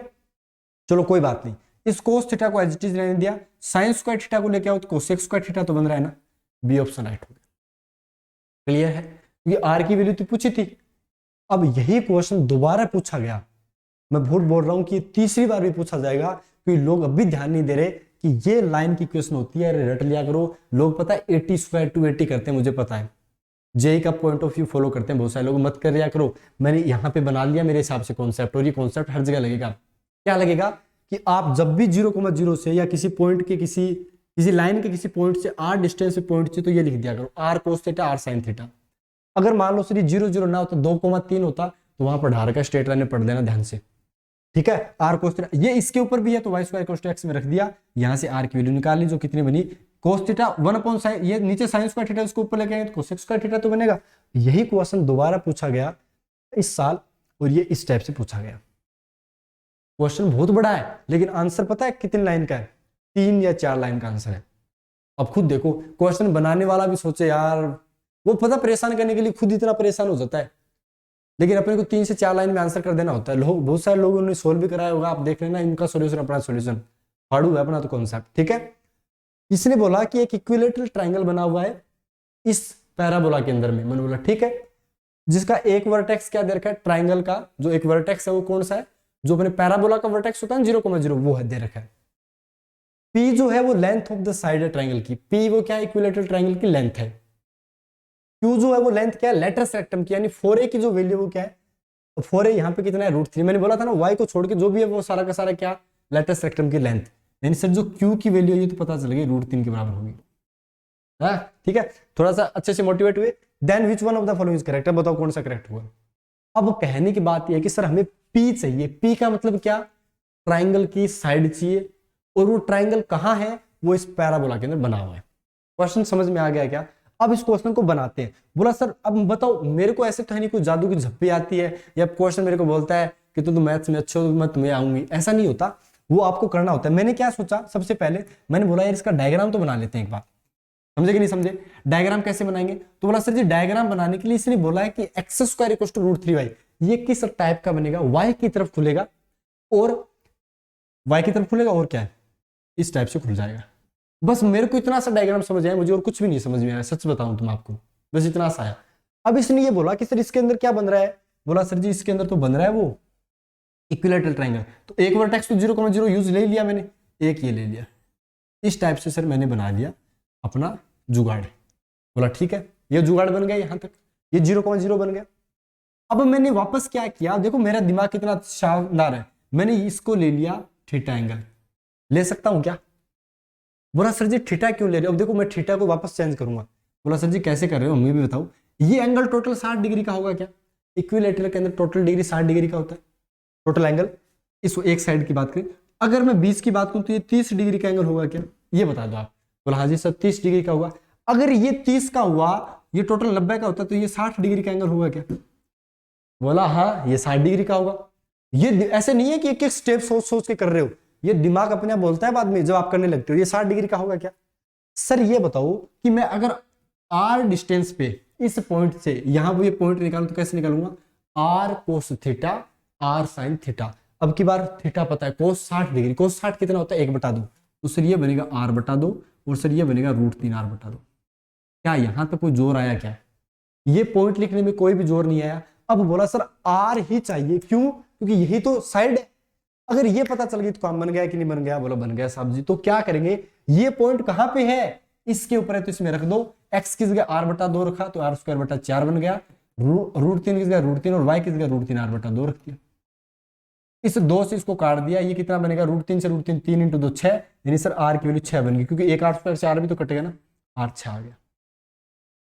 Speaker 1: चलो कोई बात नहीं, इस कोस थीटा को एज इट इज रहने दिया, साइन स्क्वायर थीटा को लेके आओ तो कोसेक स्क्वायर थीटा तो बन रहा है ना, बी ऑप्शन राइट हो गया। क्लियर है? क्योंकि आर की वैल्यू तो पूछी थी। अब यही क्वेश्चन दोबारा पूछा गया, मैं बहुत बोल रहा हूं कि तीसरी बार भी पूछा जाएगा, क्योंकि लोग अभी ध्यान नहीं दे रहे कि ये लाइन की क्वेश्चन होती है, रट लिया करो। लोग पता है 80 स्क्वायर टू 80 करते हैं, मुझे पता है, जेई का पॉइंट ऑफ व्यू फॉलो करते हैं बहुत सारे लोग, मत कर लिया करो। मैंने यहाँ पे बना लिया मेरे हिसाब से कॉन्सेप्ट, और ये कॉन्सेप्ट हर जगह लगेगा। क्या लगेगा कि आप जब भी 0,0 से या किसी पॉइंट के किसी लाइन के किसी पॉइंट से r डिस्टेंस पे पॉइंट चाहिए तो ये लिख दिया करो, r cos theta r sin theta. अगर मान लो सिर्फ 0,0 ना होता, 2,3 होता, तो वहां पर ढार का स्ट्रेट लाइन में पढ़ लेना ध्यान से, ठीक है? r cos थीटा ये इसके ऊपर भी है तो y square equals to x में रख दिया, यहां से r की वैल्यू निकाल ली जो कितनी बनी, cos थीटा 1/sin, ये नीचे sin स्क्वायर थीटा उसको ऊपर लेके आएंगे तो cosec स्क्वायर थीटा तो बनेगा। यही क्वेश्चन दोबारा पूछा गया इस साल, और ये इस टाइप से पूछा गया। क्वेश्चन बहुत बड़ा है, लेकिन आंसर पता है कितनी लाइन का है? 3 या 4 लाइन का आंसर है। अब खुद देखो, क्वेश्चन बनाने वाला भी सोचे यार, वो पता परेशान करने के लिए खुद इतना परेशान हो जाता है, लेकिन अपने को 3 से 4 लाइन में आंसर कर देना होता है। लोग बहुत सारे लोगों ने सोल्व भी कराया होगा, आप देख लेना, इनका सोल्यूशन अपना सोल्यूशन फाड़ू है अपना तो कॉन्सेप्ट, ठीक है? इसने बोला कि एक इक्विलेटरल ट्रायंगल बना हुआ है इस पैराबोला के अंदर में। मैंने बोला ठीक है, जिसका एक वर्टेक्स क्या दे रखा है, ट्रायंगल का जो एक वर्टेक्स है वो कौन सा है, जो अपने पैराबोला का वर्टेक्स होता है 0,0 वो है दे रखा है। P जो है वो लेंथ ऑफ द साइड है ट्रायंगल की, P वो क्या है, इक्विलेटरल ट्रायंगल की लेंथ है। Q जो है वो लेंथ क्या है, लेटरस रेक्टम की, यानी 4a की जो वैल्यू वो क्या है, तो 4a यहाँ पे कितना है, √3। मैंने बोला था ना y को छोड़ के जो भी है वो सारा का सारा क्या, लेटरस रेक्टम की लेंथ, यानी सर जो Q की वैल्यू है ये तो पता चल गई √3 के बराबर होगी। हाँ ठीक है, थोड़ा सा अच्छे से मोटिवेट हुए। Then which one of the following is correct, बताओ कौन सा करेक्ट हुआ। अब कहने की बात यह है कि सर हमें P चाहिए, P का मतलब क्या, ट्राइंगल की साइड चाहिए, और वो ट्राइंगल कहाँ है, वो इस पैराबोला के अंदर बना हुआ है। क्वेश्चन समझ में आ गया क्या? अब इस क्वेश्चन को बनाते हैं। बोला सर अब बताओ, मेरे को ऐसे तो है नहीं कोई जादू की झप्पी आती है या क्वेश्चन मेरे को बोलता है कि तुम तो मैथ्स में अच्छे हो तो मैं तुम्हें आऊंगी, ऐसा नहीं होता, वो आपको करना होता है। मैंने क्या सोचा, सबसे पहले मैंने बोला यार इसका डायग्राम तो बना लेते हैं एक बार। समझे कि नहीं समझे? डायग्राम कैसे बनाएंगे? तो बोला सर जी डायग्राम बनाने के लिए इसने बोला है कि x square equal to root 3y, ये किस टाइप का बनेगा, y की तरफ खुलेगा और y की तरफ खुलेगा और क्या है, इस टाइप से खुल जाएगा। बस मेरे को इतना सा डायग्राम समझ आया, मुझे और कुछ भी नहीं समझ में आया, सच बताऊं तुम आपको, बस इतना सा आया। अब इसने ये बोला कि सर इसके अंदर क्या बन रहा है, बोला सर जी इसके अंदर तो बन रहा है वो इक्विलैटरल ट्रायंगल। तो एक वर्टेक्स तो 0,0 यूज ले लिया मैंने, एक ये ले लिया, इस टाइप से सर मैंने बना लिया अपना जुगाड़। बोला ठीक है, ये जुगाड़ बन गया, यहां तक ये 0,0 बन गया। अब मैंने वापस क्या किया, देखो मेरा दिमाग कितना शानदार है, मैंने इसको ले लिया थीटा एंगल। ले सकता हूं क्या? बोला सर जी थीटा क्यों ले रहे हो? अब देखो मैं थीटा को वापस चेंज करूंगा। बोला सर जी कैसे कर रहे हो, हमें भी बताओ। ये एंगल टोटल 60 डिग्री का होगा क्या? इक्विलैटरल के अंदर टोटल डिग्री 60 डिग्री का होता है, टोटल एंगल। इस एक साइड की बात करें, अगर मैं 20 की बात करूं तो ये 30 डिग्री का एंगल होगा क्या, ये बता दो आप। बोला हाँ जी सर 30 डिग्री का होगा। अगर ये 30 का हुआ, ये टोटल 90 का होता तो ये 60 डिग्री का एंगल होगा क्या? बोला हाँ ये 60 डिग्री का होगा। ये ऐसे नहीं है कि एक एक स्टेप सोच सोच के कर रहे हो, ये दिमाग अपने आप बोलता है बाद में जब आप करने लगते हो। ये 60 डिग्री का होगा क्या? सर ये बताओ कि मैं अगर r डिस्टेंस पे इस पॉइंट से यहां पर ये पॉइंट निकालूं तो कैसे निकालूंगा, r cos theta r sine theta. अब की बार थीटा पता है, कोस 60 डिग्री, कोस 60 कितना होता है 1/2, तो सर ये बनेगा r/2 और सर ये बनेगा √3 r/2। क्या यहां तक कोई जोर आया क्या? ये पॉइंट लिखने में कोई भी जोर नहीं आया। अब बोला सर r ही चाहिए, क्यों? क्योंकि यही तो साइड है। अगर ये पता चल गई तो काम बन गया कि नहीं बन गया? बोला बन गया साहब जी। तो क्या करेंगे, ये पॉइंट कहां पे है, इसके ऊपर है तो इसमें रख दो। x की जगह r/2 रखा तो r²/4 बन गया, √3 की जगह √3 और y की जगह √3 r/2 रख दिया। इस 2 से इसको काट दिया, ये कितना बनेगा, √3 से √3 3 × 2 6, यानी सर r की वैल्यू 6 बन गई, क्योंकि एक r²4 भी तो कटेगा ना, r 6 आ गया,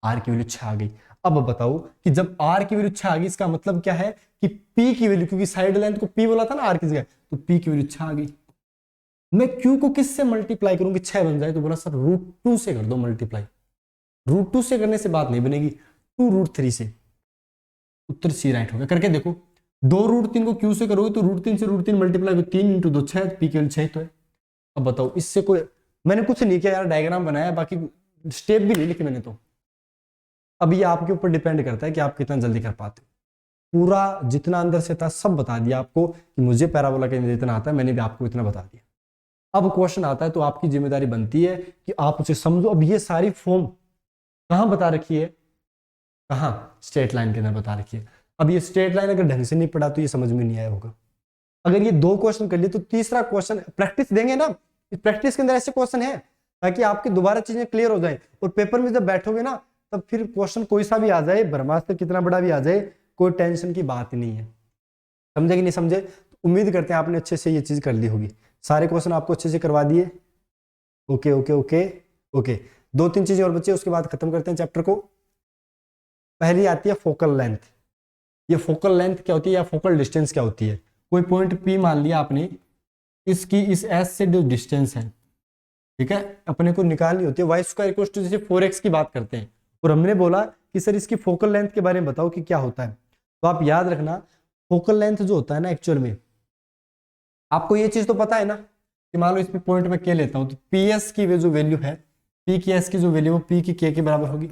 Speaker 1: r की वैल्यू 6 आ गई। अब बताओ कि जब r की वैल्यू 6 आ गई, इसका मतलब क्या है कि p की वैल्यू, क्योंकि साइड लेंथ को p बोला था ना r की जगह, तो p की वैल्यू 6 आ गई। मैं q को किससे मल्टीप्लाई करूं कि 6 बन जाए? तो बोला सर √2 से कर दो मल्टीप्लाई। √2 से करने से बात नहीं बनेगी, 2√3 से। उत्तर सी राइट होगा। करके देखो, 2√3 को q से करोगे तो √3 से √3 मल्टीप्लाई 3 × 2 6, p की वैल्यू 6 तो है। अब बताओ इससे कोई, मैंने कुछ नहीं किया यार, डायग्राम बनाया, बाकी स्टेप भी नहीं लिखे मैंने तो। अब ये आपके ऊपर डिपेंड करता है कि आप कितना जल्दी कर पाते हो। पूरा जितना अंदर से था सब बता दिया आपको कि मुझे पैराबोला के अंदर इतना आता है, मैंने भी आपको इतना बता दिया। अब क्वेश्चन आता है तो आपकी जिम्मेदारी बनती है कि आप उसे समझो। अब ये सारी फॉर्म कहां बता रखी है, कहां, स्ट्रेट लाइन के अंदर बता रखी है। अब ये स्ट्रेट लाइन अगर ढंग से नहीं पढ़ा तो ये समझ में नहीं आया होगा। अगर ये 2 क्वेश्चन कर लिए तो तीसरा क्वेश्चन प्रैक्टिस देंगे ना, इस प्रैक्टिस के अंदर ऐसे क्वेश्चन है ताकि आपकी दोबारा चीजें क्लियर हो जाए, और पेपर में जब बैठोगे ना तब फिर क्वेश्चन कोई सा भी आ जाए, ब्रह्मास्त्र कितना बड़ा भी आ जाए, कोई टेंशन की बात ही नहीं है। समझे कि नहीं समझे? तो उम्मीद करते हैं आपने अच्छे से ये चीज कर ली होगी। सारे क्वेश्चन आपको अच्छे से करवा दिए। ओके ओके ओके ओके, 2-3 चीजें और बच्चे, उसके बाद खत्म करते हैं चैप्टर को। पहली आती है फोकल लेंथ। ये फोकल लेंथ क्या होती है या फोकल डिस्टेंस क्या होती है? कोई पॉइंट P मान लिया आपने, इसकी इस S से जो डिस्टेंस है, ठीक है, अपने को निकालनी होती है। y² जैसे 4x की बात करते हैं, और हमने बोला कि सर इसकी फोकल लेंथ के बारे में बताओ कि क्या होता है। तो आप याद रखना, फोकल लेंथ जो होता है ना, एक्चुअल में आपको ये चीज तो पता है ना कि मान लो इस पे पॉइंट में k लेता हूं तो PS की जो वैल्यू है, P की S की जो वैल्यू है P की k के बराबर होगी,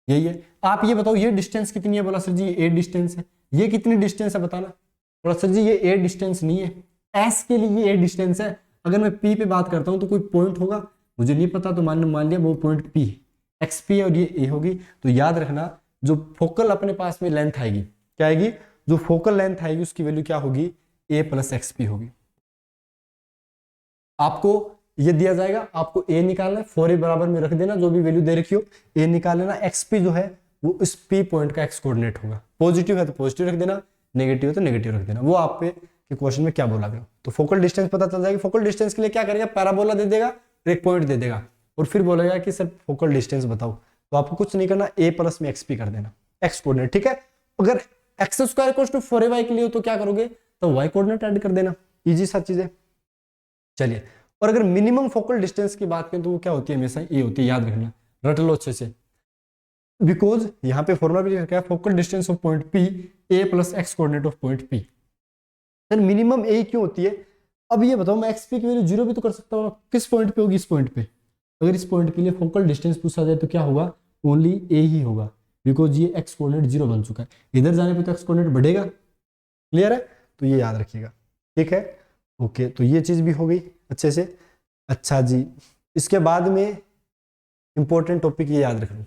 Speaker 1: यही है। आप ये बताओ ये डिस्टेंस कितनी है? बोला सर जी ये a डिस्टेंस है। ये कितनी डिस्टेंस है बताना? बोला सर जी ये a डिस्टेंस नहीं है, S के लिए ये a डिस्टेंस है। अगर मैं P पे बात करता हूं तो कोई पॉइंट होगा, मुझे नहीं पता, तो मान लिया वो पॉइंट P XP है और ये a होगी। तो याद रखना जो फोकल अपने पास में लेंथ आएगी, क्या आएगी, जो फोकल लेंथ आएगी उसकी वैल्यू क्या होगी, a + XP होगी। आपको ये दिया जाएगा, आपको a निकालना है, 4a बराबर में रख देना, जो भी वैल्यू दे रखी हो a निकाल लेना। XP जो है वो इस P पॉइंट का x कोऑर्डिनेट होगा, पॉजिटिव है तो पॉजिटिव रख देना, नेगेटिव है तो नेगेटिव रख देना। वो आप पे कि क्वेश्चन में क्या बोला गया। तो फोकल डिस्टेंस पता चल जाएगी। फोकल डिस्टेंस के लिए क्या करेगा, पैराबोला दे देगा, एक पॉइंट दे देगा और फिर बोलेगा कि सर फोकल डिस्टेंस बताओ। तो आपको कुछ नहीं करना, a प्लस में XP कर देना, x कोऑर्डिनेट, ठीक है। अगर x² = 4ay के लिए हो तो क्या करोगे, तो y कोऑर्डिनेट ऐड कर देना, इजी सा चीज है। चलिए और अगर मिनिमम फोकल डिस्टेंस की बात करें तो वो क्या होती है, हमेशा ये होती है, याद रखना, रट लो अच्छे से, बिकॉज यहाँ पे फॉर्मूला भी लिखा है focal distance of point P A plus x coordinate of point P. Sir minimum A क्यों होती है? अब ये बताओ, मैं एक्स पी की वैल्यू 0 भी तो कर सकता हूँ, किस पॉइंट पे होगी? इस पॉइंट पे। अगर इस पॉइंट के लिए फोकल डिस्टेंस पूछा जाए तो क्या होगा? ओनली ए ही होगा, बिकॉज ये एक्स कोऑर्डिनेट 0 बन चुका है। इधर जाने पे तो एक्स कोऑर्डिनेट बढ़ेगा। क्लियर है? तो ये याद रखिएगा, ठीक है। ओके, तो ये चीज भी हो गई अच्छे से। अच्छा जी, इसके बाद में इंपॉर्टेंट टॉपिक ये याद रखना,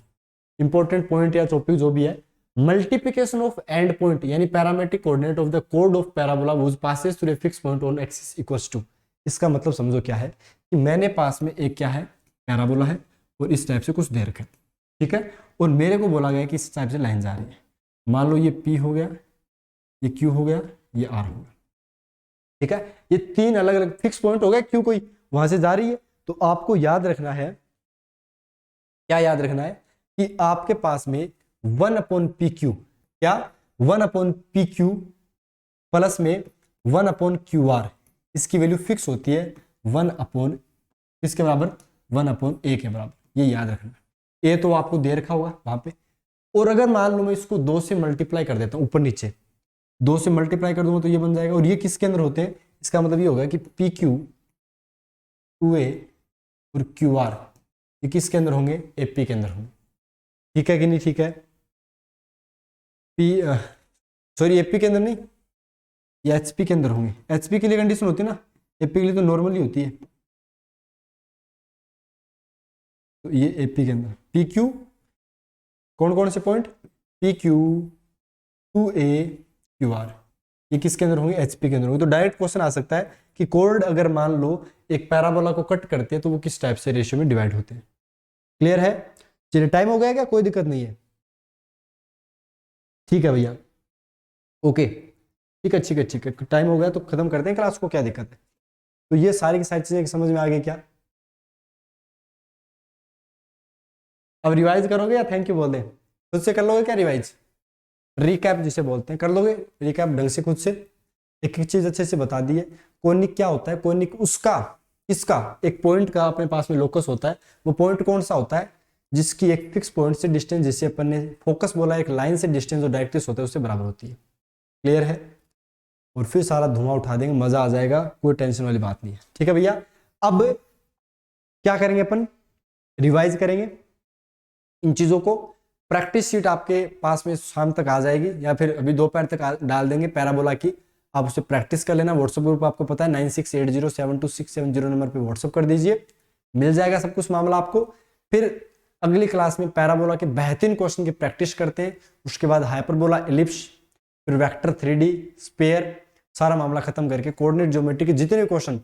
Speaker 1: इंपॉर्टेंट पॉइंट या टॉपिक जो भी है, मल्टीप्लिकेशन ऑफ एंड पॉइंट यानी पैरामेट्रिक कोऑर्डिनेट ऑफ द कोड of parabola which passes through a fix point on axis equals to. इसका मतलब समझो क्या है कि मैंने पास में एक क्या है, पैराबोला है और इस टाइप से कुछ दे रखा है, ठीक है, और मेरे को बोला गया कि इस टाइप से लाइन जा रही है। मान लो ये P हो गया, ये Q हो गया, ये R हो गया, ठीक है। ये तीन अलग अलग फिक्स पॉइंट हो गए, Q कोई वहां से जा रही है, तो आपको याद रखना है, क्या याद रखना है कि आपके पास में 1/PQ, क्या 1/PQ प्लस में 1/QR, इसकी वैल्यू फिक्स होती है 1/ किसके बराबर? 1/A के बराबर। ये याद रखना। ए तो आपको दे रखा होगा वहां पे, और अगर मान लो मैं इसको 2 से मल्टीप्लाई कर देता हूं, ऊपर नीचे 2 से मल्टीप्लाई कर दूंगा तो ये बन जाएगा, और ये किसके अंदर होते हैं? इसका मतलब ये होगा कि PQ 2A और QR ये किसके अंदर होंगे? AP के अंदर होंगे, ठीक है कि नहीं? ठीक है, सॉरी AP के अंदर नहीं, ये HP के अंदर होंगे। HP के लिए कंडीशन होती है ना, AP के लिए तो नॉर्मली होती है, तो ये AP के अंदर PQ कौन कौन से पॉइंट? PQ 2A QR ये किसके अंदर होंगे? HP के अंदर होंगे। तो डायरेक्ट क्वेश्चन आ सकता है कि कोड अगर मान लो एक पैराबोला को कट करते हैं तो वो किस टाइप से रेशियो में डिवाइड होते हैं। क्लियर है? चलिए, टाइम हो गया क्या? कोई दिक्कत नहीं है, ठीक है भैया, ओके, ठीक है ठीक है ठीक है, टाइम हो गया तो खत्म करते हैं क्लास को, क्या दिक्कत है? तो ये सारी की सारी चीजें समझ में आ गई क्या? अब रिवाइज करोगे या थैंक यू बोल दें? खुद से कर लोगे क्या रिवाइज? रिकैप जिसे बोलते हैं, कर लोगे रिकैप ढंग से खुद से? एक एक चीज अच्छे से बता दी है। कोनिक क्या होता है? कोनिक उसका, इसका एक पॉइंट का अपने पास में लोकस होता है। वो पॉइंट कौन सा होता है? जिसकी एक फिक्स पॉइंट से डिस्टेंस, जिसे अपन ने फोकस बोला, एक लाइन से डिस्टेंस जो डायरेक्ट्रिक्स होता है उससे बराबर होती है। क्लियर है? और फिर सारा धुआं उठा देंगे, मजा आ जाएगा, कोई टेंशन वाली बात नहीं है, ठीक है भैया। अब क्या करेंगे अपन? रिवाइज करेंगे इन चीजों को। प्रैक्टिस शीट आपके पास में शाम तक आ जाएगी या फिर अभी दोपहर तक डाल देंगे पैराबोला की, आप उसे प्रैक्टिस कर लेना। व्हाट्सएप ग्रुप आपको पता है 9680722670 नंबर पे व्हाट्सएप कर दीजिए, मिल जाएगा सब कुछ मामला आपको। फिर अगली क्लास में पैराबोला के बेहतरीन क्वेश्चन की प्रैक्टिस करते हैं, उसके बाद हाइपरबोला, एलिप्स, फिर वेक्टर, 3D, स्पेयर, सारा मामला खत्म करके कोऑर्डिनेट ज्योमेट्री के जितने क्वेश्चन,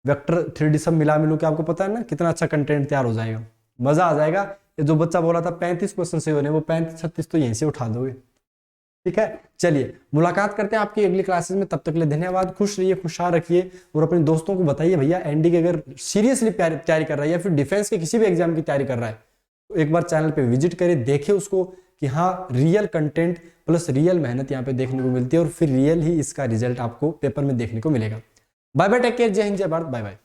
Speaker 1: वेक्टर, 3D सब मिला मिलू के आपको पता है ना कितना अच्छा कंटेंट तैयार हो जाएगा, मजा आ जाएगा। ये जो बच्चा बोला था 35 क्वेश्चन से होने, वो 35-36 तो यहीं से उठा दोगे, ठीक है। चलिए, मुलाकात करते हैं आपकी अगली क्लासेस में, तब तक के लिए धन्यवाद। खुश रहिए, खुशहाल रखिए, और अपने दोस्तों को बताइए भैया एनडी की अगर सीरियसली तैयारी कर रहा है या फिर डिफेंस के किसी भी एग्जाम की तैयारी कर रहा है तो एक बार चैनल पे विजिट करें, देखे उसको कि हाँ रियल कंटेंट प्लस रियल मेहनत यहाँ पे देखने को मिलती है, और फिर रियल ही इसका रिजल्ट आपको पेपर में देखने को मिलेगा। बाय बाय, टेक केयर, जय हिंद, जय भारत, बाय बाय।